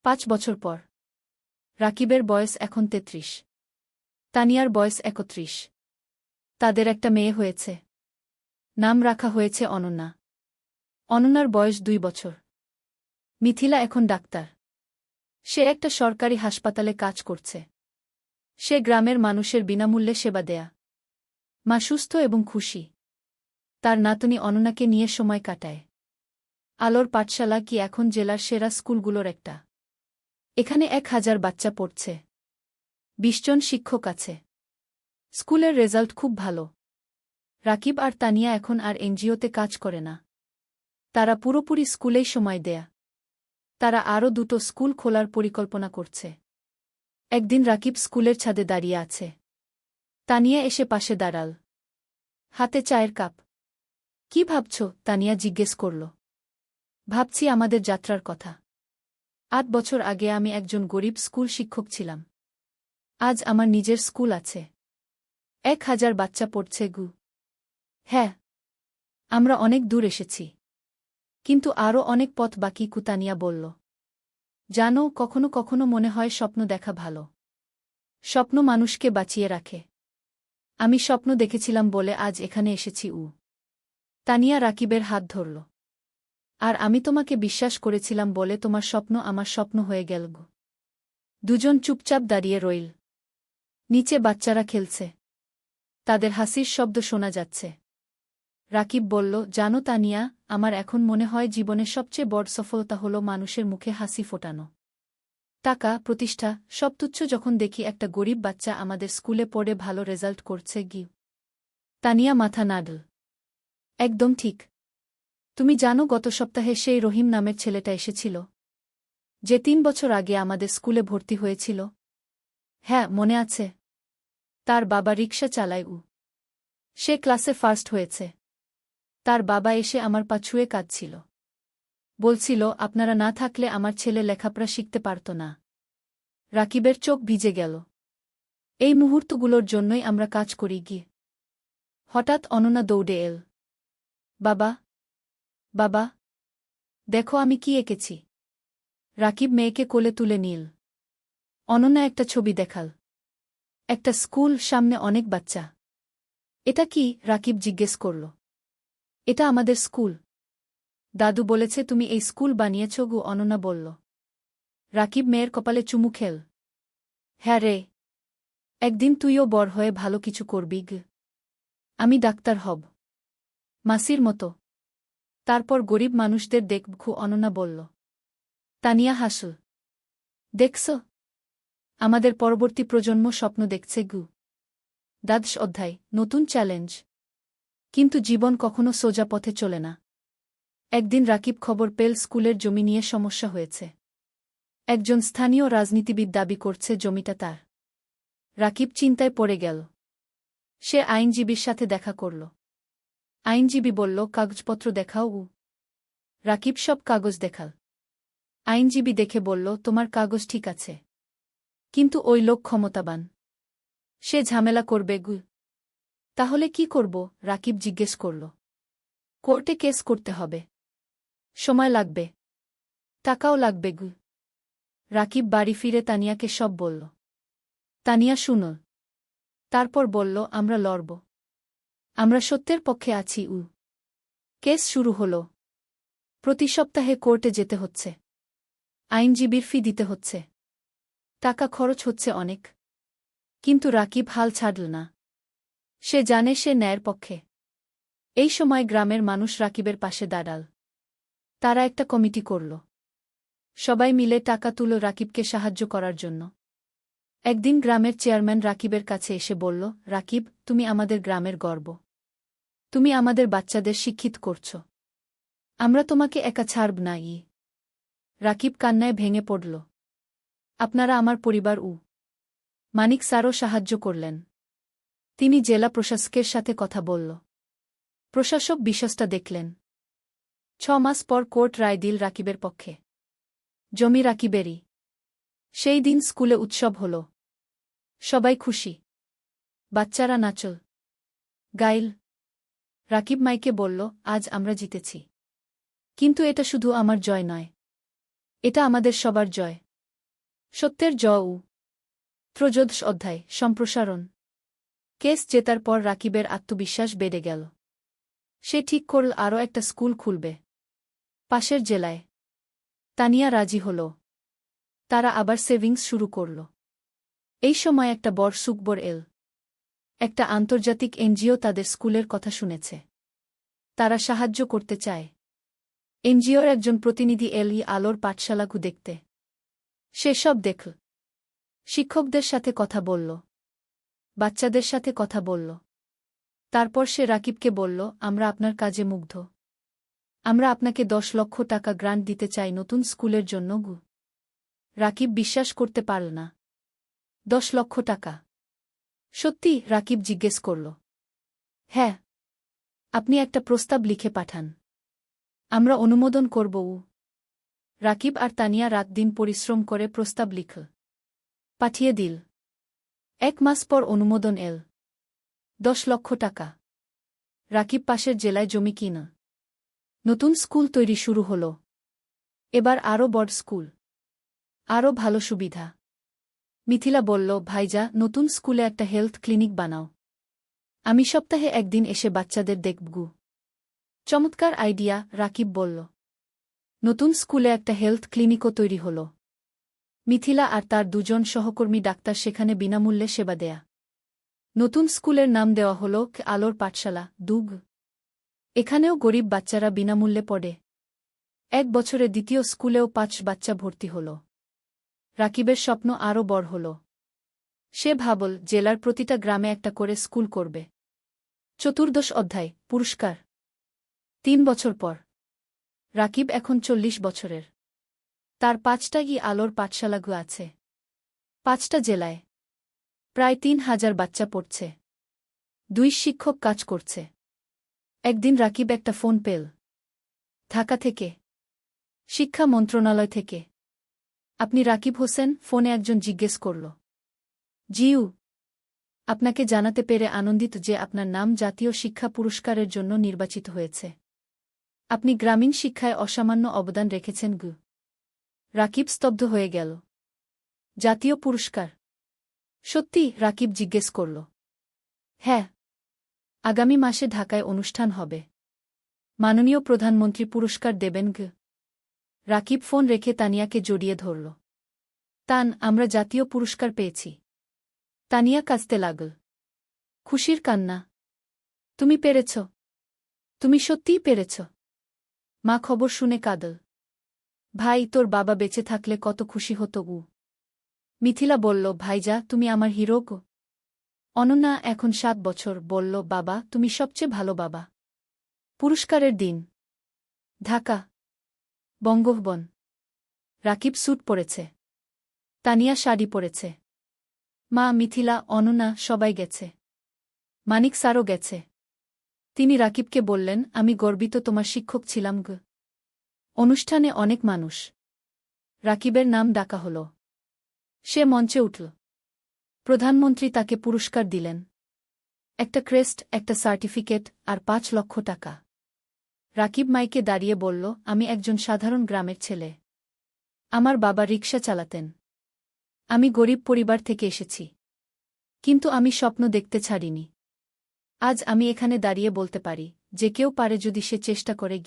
S1: 5 বছর পর। রাকিবের বয়স এখন 33। তানিয়ার বয়স 31। তাদের একটা মেয়ে হয়েছে। নাম রাখা হয়েছে অনন্যা। অনন্যার বয়স 2 বছর। মিথিলা এখন ডাক্তার। সে একটা সরকারি হাসপাতালে কাজ করছে। সে গ্রামের মানুষের বিনামূল্যে সেবা দেয়া। মা সুস্থ এবং খুশি। তার নাতনি অনন্যাকে নিয়ে সময় কাটায়। আলোর পাঠশালা কি এখন জেলার সেরা স্কুলগুলোর একটা। এখানে 1000 বাচ্চা পড়ছে। 20 জন শিক্ষক আছে। স্কুলের রেজাল্ট খুব ভালো। রাকিব আর তানিয়া এখন আর এনজিওতে কাজ করে না। তারা পুরোপুরি স্কুলেই সময় দেয়া। তারা আরও 2টো স্কুল খোলার পরিকল্পনা করছে। একদিন রাকিব স্কুলের ছাদে দাঁড়িয়ে আছে। তানিয়া এসে পাশে দাঁড়াল। হাতে চায়ের কাপ। কি ভাবছ? তানিয়া জিজ্ঞেস করল। ভাবছি আমাদের যাত্রার কথা। 8 বছর আগে আমি একজন গরিব স্কুল শিক্ষক ছিলাম। আজ আমার নিজের স্কুল আছে। 1000 বাচ্চা পড়ছে। হ্যাঁ। আমরা অনেক দূর এসেছি। কিন্তু আরও অনেক পথ বাকি, তানিয়া বলল। জানো, কখনো কখনো মনে হয় স্বপ্ন দেখা ভালো। স্বপ্ন মানুষকে বাঁচিয়ে রাখে। আমি স্বপ্ন দেখেছিলাম বলে আজ এখানে এসেছি। তানিয়া রাকিবের হাত ধরল। আর আমি তোমাকে বিশ্বাস করেছিলাম বলে তোমার স্বপ্ন আমার স্বপ্ন হয়ে গেল। দুজন চুপচাপ দাঁড়িয়ে রইল। নিচে বাচ্চারা খেলছে। তাদের হাসির শব্দ শোনা যাচ্ছে। রাকিব বলল, জানো তানিয়া, আমার এখন মনে হয় জীবনের সবচেয়ে বড় সফলতা হলো মানুষের মুখে হাসি ফোটানো। টাকা, প্রতিষ্ঠা, সব তুচ্ছ যখন দেখি একটা গরিব বাচ্চা আমাদের স্কুলে পড়ে ভালো রেজাল্ট করছে। তানিয়া মাথা নাড়ল। একদম ঠিক। তুমি জানো গত সপ্তাহে সেই রহিম নামের ছেলেটা এসেছিল, যে 3 বছর আগে আমাদের স্কুলে ভর্তি হয়েছিল? হ্যাঁ, মনে আছে। তার বাবা রিকশা চালায়। সে ক্লাসে ফার্স্ট হয়েছে। তার বাবা এসে আমার পা ছুঁয়ে কাঁদছিল। বলছিল, আপনারা না থাকলে আমার ছেলে লেখাপড়া শিখতে পারত না। রাকিবের চোখ ভিজে গেল। এই মুহূর্তগুলোর জন্যই আমরা কাজ করি গিয়ে। হঠাৎ অনন্যা দৌড়ে এল। বাবা, বাবা, দেখো আমি কি এঁকেছি। রাকিব মেয়েকে কোলে তুলে নিল। অনন্যা একটা ছবি দেখাল। একটা স্কুল, সামনে অনেক বাচ্চা। এটা কি? রাকিব জিজ্ঞেস করল। এটা আমাদের স্কুল। দাদু বলেছে তুমি এই স্কুল বানিয়েছ গো, অনন্যা বলল। রাকিব মেয়ের কপালে চুমু খেল। হ্যাঁ রে, একদিন তুইও বড় হয়ে ভালো কিছু করবি গ। আমি ডাক্তার হব, মাসির মতো। তারপর গরিব মানুষদের দেখব, অনন্যা বলল। তানিয়া হাসল। দেখছ, আমাদের পরবর্তী প্রজন্ম স্বপ্ন দেখছে গু। দ্বাদশ অধ্যায়, নতুন চ্যালেঞ্জ। কিন্তু জীবন কখনো সোজা পথে চলে না। একদিন রাকিব খবর পেল স্কুলের জমি নিয়ে সমস্যা হয়েছে। একজন স্থানীয় রাজনীতিবিদ দাবি করছে জমিটা তার। রাকিব চিন্তায় পড়ে গেল। সে আইনজীবীর সাথে দেখা করল। আইনজীবী বলল, কাগজপত্র দেখাও। রাকিব সব কাগজ দেখাল। আইনজীবী দেখে বলল, তোমার কাগজ ঠিক আছে, কিন্তু ওই লোক ক্ষমতাবান। সে ঝামেলা করবে গু। তাহলে কি করব? রাকিব জিজ্ঞেস করল। কোর্টে কেস করতে হবে। সময় লাগবে, টাকাও লাগবে গু। রাকিব বাড়ি ফিরে তানিয়াকে সব বলল। তানিয়া শুনল। তারপর বলল, আমরা লড়ব। আমরা সত্যের পক্ষে আছি। কেস শুরু হল। প্রতি সপ্তাহে কোর্টে যেতে হচ্ছে। আইনজীবীর ফি দিতে হচ্ছে। টাকা খরচ হচ্ছে অনেক। কিন্তু রাকিব হাল ছাড়ল না। সে জানে সে ন্যায়ের পক্ষে। এই সময় গ্রামের মানুষ রাকিবের পাশে দাঁড়াল। তারা একটা কমিটি করল। সবাই মিলে টাকা তুলল রাকিবকে সাহায্য করার জন্য। একদিন গ্রামের চেয়ারম্যান রাকিবের কাছে এসে বলল, রাকিব, তুমি আমাদের গ্রামের গর্ব। তুমি আমাদের বাচ্চাদের শিক্ষিত করছ। আমরা তোমাকে একা ছাড়ব না। রাকিব কান্নায় ভেঙে পড়ল। আপনারা আমার পরিবার। মানিক স্যারও সাহায্য করলেন। তিনি জেলা প্রশাসকের সাথে কথা বলল। প্রশাসক বিষয়টা দেখলেন। 6 মাস পর কোর্ট রায় দিল রাকিবের পক্ষে। জমি রাকিবেরই। সেই দিন স্কুলে উৎসব হল। সবাই খুশি। বাচ্চারা নাচল, গাইল। রাকিব মাইকে বলল, আজ আমরা জিতেছি। কিন্তু এটা শুধু আমার জয় নয়, এটা আমাদের সবার জয়। সত্যের জয়। ত্রয়োদশ অধ্যায়, সম্প্রসারণ। কেস জেতার পর রাকিবের আত্মবিশ্বাস বেড়ে গেল। সে ঠিক করল আরও একটা স্কুল খুলবে, পাশের জেলায়। তানিয়া রাজি হল। তারা আবার সেভিংস শুরু করল। এই সময় একটা বড় সুখবর এল। একটা আন্তর্জাতিক এনজিও তাদের স্কুলের কথা শুনেছে। তারা সাহায্য করতে চায়। এনজিওর একজন প্রতিনিধি এল আলোর পাঠশালাগু দেখতে। সে সব দেখল। শিক্ষকদের সাথে কথা বলল, বাচ্চাদের সাথে কথা বলল। তারপর সে রাকিবকে বলল, আমরা আপনার কাজে মুগ্ধ। আমরা আপনাকে 10 লক্ষ টাকা গ্রান্ট দিতে চাই নতুন স্কুলের জন্য গু। রাকিব বিশ্বাস করতে পারল না। 10 লক্ষ টাকা? সত্যি? রাকিব জিজ্ঞেস করল। হ্যাঁ। আপনি একটা প্রস্তাব লিখে পাঠান, আমরা অনুমোদন করব। রাকিব আর তানিয়া রাত দিন পরিশ্রম করে প্রস্তাব লিখল, পাঠিয়ে দিল। 1 মাস পর অনুমোদন এল। 10 লক্ষ টাকা। রাকিব পাশের জেলায় জমি কিনা। নতুন স্কুল তৈরি শুরু হল। এবার আরও বড় স্কুল, আরও ভালো সুবিধা। মিথিলা বলল, ভাইজা, নতুন স্কুলে একটা হেলথ ক্লিনিক বানাও। আমি সপ্তাহে একদিন এসে বাচ্চাদের দেখবগু। চমৎকার আইডিয়া, রাকিব বলল। নতুন স্কুলে একটা হেলথ ক্লিনিকও তৈরি হল। মিথিলা আর তার 2 জন সহকর্মী ডাক্তার সেখানে বিনামূল্যে সেবা দেয়া। নতুন স্কুলের নাম দেওয়া হল আলোর পাঠশালা, দুগ। এখানেও গরিব বাচ্চারা বিনামূল্যে পড়ে। 1 বছরে দ্বিতীয় স্কুলেও 5 বাচ্চা ভর্তি হল। রাকিবের স্বপ্ন আরও বড় হল। সে ভাবল জেলার প্রতিটা গ্রামে একটা করে স্কুল করবে। চতুর্দশ অধ্যায় পুরস্কার ৩ বছর পর রাকিব এখন ৪০ বছরের। তার ৫টা আলোর পাঠশালাগু আছে, ৫টা জেলায়। প্রায় ৩,০০০ বাচ্চা পড়ছে। ২ শিক্ষক কাজ করছে। একদিন রাকিব একটা ফোন পেল ঢাকা থেকে, শিক্ষা মন্ত্রণালয় থেকে। আপনি রাকিব হোসেন? ফোনে একজন জিজ্ঞেস করল। জিউ, আপনাকে জানাতে পেরে আনন্দিত যে আপনার নাম জাতীয় শিক্ষা পুরস্কারের জন্য নির্বাচিত হয়েছে। আপনি গ্রামীণ শিক্ষায় অসামান্য অবদান রেখেছেন গু। রাকিব স্তব্ধ হয়ে গেল। জাতীয় পুরস্কার? সত্যি? রাকিব জিজ্ঞেস করল। হ্যাঁ, আগামী মাসে ঢাকায় অনুষ্ঠান হবে। মাননীয় প্রধানমন্ত্রী পুরস্কার দেবেন গু। রাকিব ফোন রেখে তানিয়াকে জড়িয়ে ধরল। তান, আমরা জাতীয় পুরস্কার পেয়েছি। তানিয়া কাঁদতে লাগল। খুশির কান্না। তুমি পেরেছ, তুমি সত্যিই পেরেছ। মা খবর শুনে কাঁদল। ভাই, তোর বাবা বেঁচে থাকলে কত খুশি হতো উ। মিথিলা বলল, ভাইজা, তুমি আমার হিরো গো। অনন্যা, এখন ৭ বছর, বলল, বাবা, তুমি সবচেয়ে ভালো বাবা। পুরস্কারের দিন ঢাকা, বঙ্গভবন। রাকিব স্যুট পরেছে, তানিয়া শাড়ি পরেছে। মা, মিথিলা, অনন্যা সবাই গেছে। মানিক স্যারও গেছে। তিনি রাকিবকে বললেন, আমি গর্বিত তোমার শিক্ষক ছিলাম গো। অনুষ্ঠানে অনেক মানুষ। রাকিবের নাম ডাকা হল। সে মঞ্চে উঠল। প্রধানমন্ত্রী তাকে পুরস্কার দিলেন। একটা ক্রেস্ট, একটা সার্টিফিকেট আর ৫ লক্ষ টাকা। রাকিব মাইকে দাঁড়িয়ে বলল, আমি একজন সাধারণ গ্রামের ছেলে। আমার বাবা রিকশা চালাতেন। আমি গরিব পরিবার থেকে এসেছি। কিন্তু আমি স্বপ্ন দেখতে ছাড়িনি। আজ আমি এখানে দাঁড়িয়ে বলতে পারি, যে কেউ পারে যদি সে চেষ্টা করে।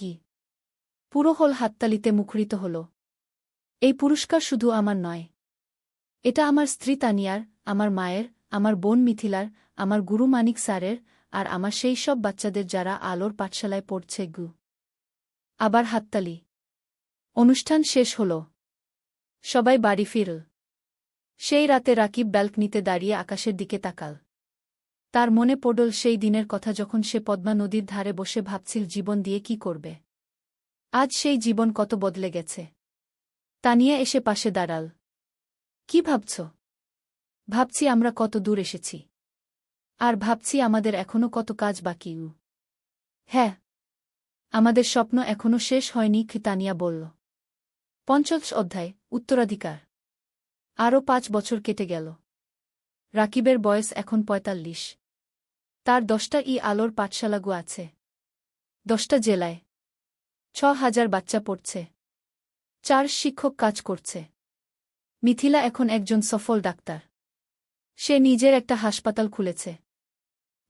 S1: পুরো হল হাততালিতে মুখরিত হল। এই পুরস্কার শুধু আমার নয়। এটা আমার স্ত্রী তানিয়ার, আমার মায়ের, আমার বোন মিথিলার, আমার গুরু মানিক স্যারের, আর আমার সেই সব বাচ্চাদের যারা আলোর পাঠশালায় পড়ছে গু। আবার হাততালি। অনুষ্ঠান শেষ হল। সবাই বাড়ি ফিরল। সেই রাতে রাকিব ব্যালকনিতে দাঁড়িয়ে আকাশের দিকে তাকাল। তার মনে পড়ল সেই দিনের কথা যখন সে পদ্মা নদীর ধারে বসে ভাবছিল জীবন দিয়ে কি করবে। আজ সেই জীবন কত বদলে গেছে। তানিয়া এসে পাশে দাঁড়াল। কি ভাবছ? ভাবছি আমরা কত দূর এসেছি। আর ভাবছি আমাদের এখনো কত কাজ বাকি। হ্যাঁ, আমাদের স্বপ্ন এখনো শেষ হয়নি, তানিয়া বলল। ৫০ অধ্যায় উত্তরাধিকার। আরও ৫ বছর কেটে গেল। রাকিবের বয়স এখন ৪৫। তার ১০টা আলোর পাঠশালাগু আছে, ১০টা জেলায়। ৬,০০০ বাচ্চা পড়ছে। ৪ শিক্ষক কাজ করছে। মিথিলা এখন একজন সফল ডাক্তার। সে নিজের একটা হাসপাতাল খুলেছে।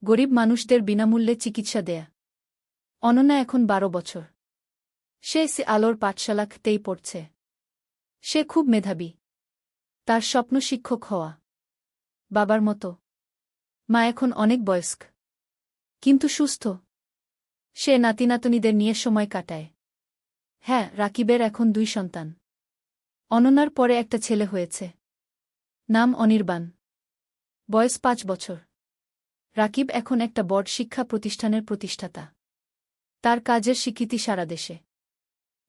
S1: গরিব মানুষদের বিনামূল্যে চিকিৎসা দেয়া। অনন্যা এখন ১২ বছর। সে আলোর পাঠশালাতেই পড়ছে। সে খুব মেধাবী। তার স্বপ্ন শিক্ষক হওয়া, বাবার মতো। মা এখন অনেক বয়স্ক, কিন্তু সুস্থ। সে নাতিনাতনীদের নিয়ে সময় কাটায়। হ্যাঁ, রাকিবের এখন ২ সন্তান। অনন্যার পরে একটা ছেলে হয়েছে, নাম অনির্বাণ। বয়স ৫ বছর। রাকিব এখন একটা বড় শিক্ষা প্রতিষ্ঠানের প্রতিষ্ঠাতা। তার কাজের স্বীকৃতি সারা দেশে।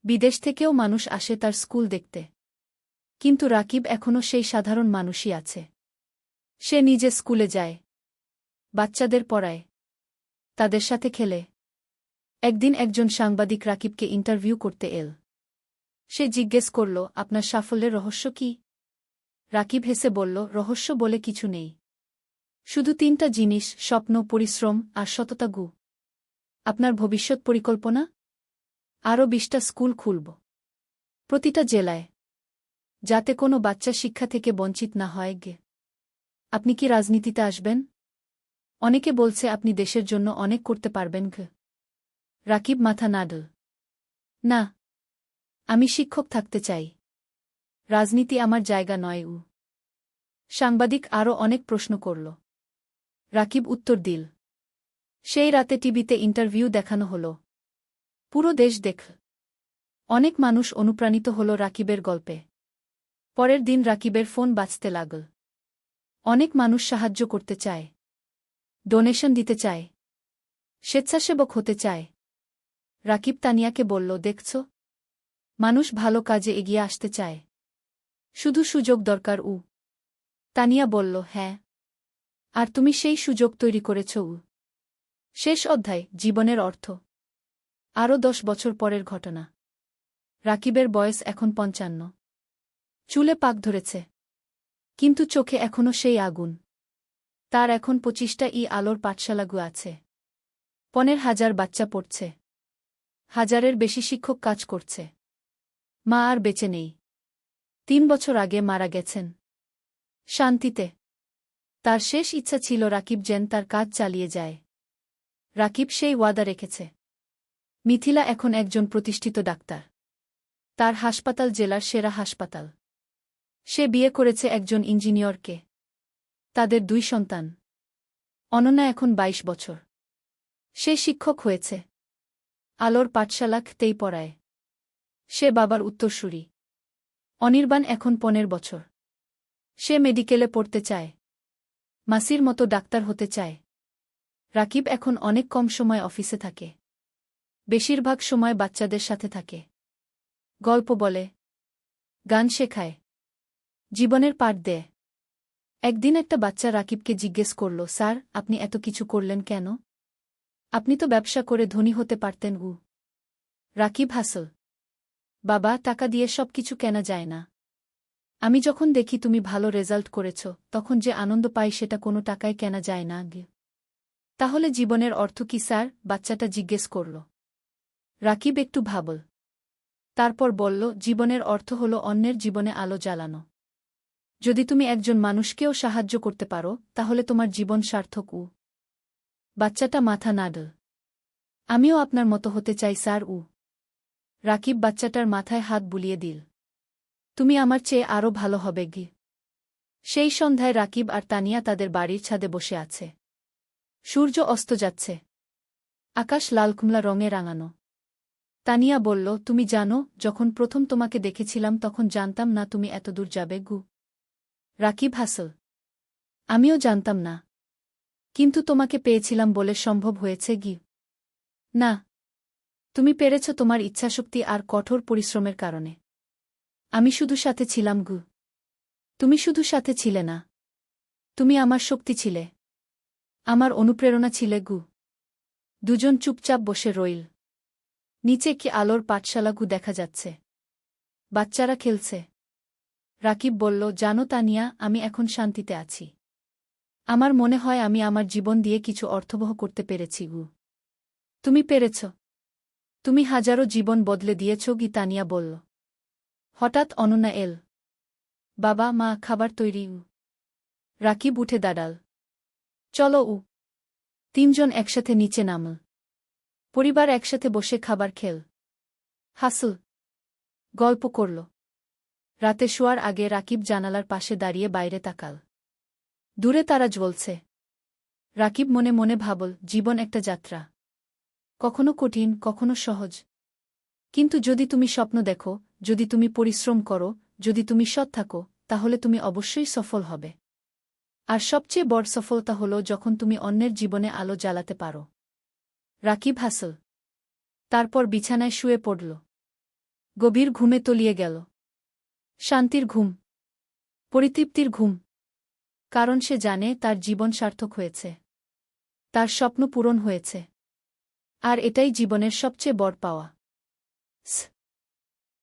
S1: বিদেশ থেকেও মানুষ আসে তার স্কুল দেখতে। কিন্তু রাকিব এখনও সেই সাধারণ মানুষই আছে। সে নিজে স্কুলে যায়, বাচ্চাদের পড়ায়, তাদের সাথে খেলে। একদিন একজন সাংবাদিক রাকিবকে ইন্টারভিউ করতে এল। সে জিজ্ঞেস করল, আপনার সাফল্যের রহস্য কি? রাকিব হেসে বলল, রহস্য বলে কিছু নেই। শুধু ৩টা জিনিস, স্বপ্ন, পরিশ্রম আর সততা গু। আপনার ভবিষ্যৎ পরিকল্পনা? আরও ২০টা স্কুল খুলব, প্রতিটা জেলায়, যাতে কোনো বাচ্চা শিক্ষা থেকে বঞ্চিত না হয়। আপনি কি রাজনীতিতে আসবেন? অনেকে বলছে আপনি দেশের জন্য অনেক করতে পারবেন। রাকিব মাথা নাড়ল। না, আমি শিক্ষক থাকতে চাই। রাজনীতি আমার জায়গা নয়। সাংবাদিক আরও অনেক প্রশ্ন করল। রাকিব উত্তর দিল। সেই রাতে টিভিতে ইন্টারভিউ দেখানো হল। পুরো দেশ দেখল। অনেক মানুষ অনুপ্রাণিত হল রাকিবের গল্পে। পরের দিন রাকিবের ফোন বাজতে লাগল। অনেক মানুষ সাহায্য করতে চায়, ডোনেশন দিতে চায়। স্বেচ্ছাসেবক হতে চায়। রাকিব তানিয়াকে বলল, দেখছ, মানুষ ভালো কাজে এগিয়ে আসতে চায়, শুধু সুযোগ দরকার। তানিয়া বলল, হ্যাঁ, আর তুমি সেই সুযোগ তৈরি করেছ। শেষ অধ্যায়, জীবনের অর্থ। আরও 10 বছর পরের ঘটনা। রাকিবের বয়স এখন 55। চুলে পাক ধরেছে, কিন্তু চোখে এখনও সেই আগুন। তার এখন 25টা আলোর পাঠশালাগু আছে। 15,000 বাচ্চা পড়ছে, 1000-এর বেশি শিক্ষক কাজ করছে। মা আর বেঁচে নেই, 3 বছর আগে মারা গেছেন। শান্তিতে। তার শেষ ইচ্ছা ছিল রাকিব যেন তার কাজ চালিয়ে যায়। রাকিব সেই ওয়াদা রেখেছে। মিথিলা এখন একজন প্রতিষ্ঠিত ডাক্তার। তার হাসপাতাল জেলার সেরা হাসপাতাল। সে বিয়ে করেছে একজন ইঞ্জিনিয়রকে। তাদের 2 সন্তান। অনন্যা এখন 22 বছর। সে শিক্ষক হয়েছে, আলোর পাঠশালাতেই পড়ায়। সে বাবার উত্তরসূরি। অনির্বাণ এখন 15 বছর। সে মেডিকেলে পড়তে চায়, মাসির মতো ডাক্তার হতে চায়। রাকিব এখন অনেক কম সময় অফিসে থাকে, বেশিরভাগ সময় বাচ্চাদের সাথে থাকে, গল্প বলে, গান শেখায়, জীবনের পাঠ দেয়। একদিন একটা বাচ্চা রাকিবকে জিজ্ঞেস করল, স্যার, আপনি এত কিছু করলেন কেন? আপনি তো ব্যবসা করে ধনী হতে পারতেন। রাকিব হাসল, বাবা, টাকা দিয়ে সব কিছু কেনা যায় না। আমি যখন দেখি তুমি ভালো রেজাল্ট করেছ, তখন যে আনন্দ পাই সেটা কোনো টাকায় কেনা যায় না। তাহলে জীবনের অর্থ কি স্যার? বাচ্চাটা জিজ্ঞেস করল। রাকিব একটু ভাবল, তারপর বলল, জীবনের অর্থ হল অন্যের জীবনে আলো জ্বালানো। যদি তুমি একজন মানুষকেও সাহায্য করতে পারো, তাহলে তোমার জীবন সার্থক। বাচ্চাটা মাথা নাড়ল। আমিও আপনার মতো হতে চাই স্যার। রাকিব বাচ্চাটার মাথায় হাত বুলিয়ে দিল। তুমি আমার চেয়ে আরও ভালো হবে। সেই সন্ধ্যায় রাকিব আর তানিয়া তাদের বাড়ির ছাদে বসে আছে। সূর্য অস্ত যাচ্ছে, আকাশ লালকুমলা রঙে রাঙানো। তানিয়া বলল, তুমি জানো, যখন প্রথম তোমাকে দেখেছিলাম তখন জানতাম না তুমি এত দূর যাবে। রাকিব হাসল, আমিও জানতাম না, কিন্তু তোমাকে পেয়েছিলাম বলে সম্ভব হয়েছে। না, তুমি পেরেছ তোমার ইচ্ছাশক্তি আর কঠোর পরিশ্রমের কারণে। আমি শুধু সাথে ছিলাম। তুমি শুধু সাথে ছিলে না, তুমি আমার শক্তি ছিলে, আমার অনুপ্রেরণা ছিলে। দুজন চুপচাপ বসে রইল। নিচে কি আলোর পাঠশালা দেখা যাচ্ছে, বাচ্চারা খেলছে। রাকিব বলল, জানো তানিয়া, আমি এখন শান্তিতে আছি। আমার মনে হয় আমি আমার জীবন দিয়ে কিছু অর্থবহ করতে পেরেছি। তুমি পেরেছ, তুমি হাজারো জীবন বদলে দিয়েছ। তানিয়া বলল। হঠাৎ অনন্যা এল। বাবা, মা, খাবার তৈরি। রাকিব উঠে দাঁড়াল। চলো। 3 জন একসাথে নিচে নামল। পরিবার একসাথে বসে খাবার খেল, হাসল, গল্প করল। রাতে শোয়ার আগে রাকিব জানালার পাশে দাঁড়িয়ে বাইরে তাকাল। দূরে তারা জ্বলছে। রাকিব মনে মনে ভাবল, জীবন একটা যাত্রা, কখনো কঠিন, কখনো সহজ। কিন্তু যদি তুমি স্বপ্ন দেখো, যদি তুমি পরিশ্রম করো, যদি তুমি সৎ থাকো, তাহলে তুমি অবশ্যই সফল হবে। আর সবচেয়ে বড় সফলতা হল যখন তুমি অন্যের জীবনে আলো জ্বালাতে পারো। রাকিব হাসল। তারপর বিছানায় শুয়ে পড়ল। গভীর ঘুমে তলিয়ে গেল। শান্তির ঘুম, পরিতৃপ্তির ঘুম। কারণ সে জানে তার জীবন সার্থক হয়েছে, তার স্বপ্ন পূরণ হয়েছে। আর এটাই জীবনের সবচেয়ে বড় পাওয়া।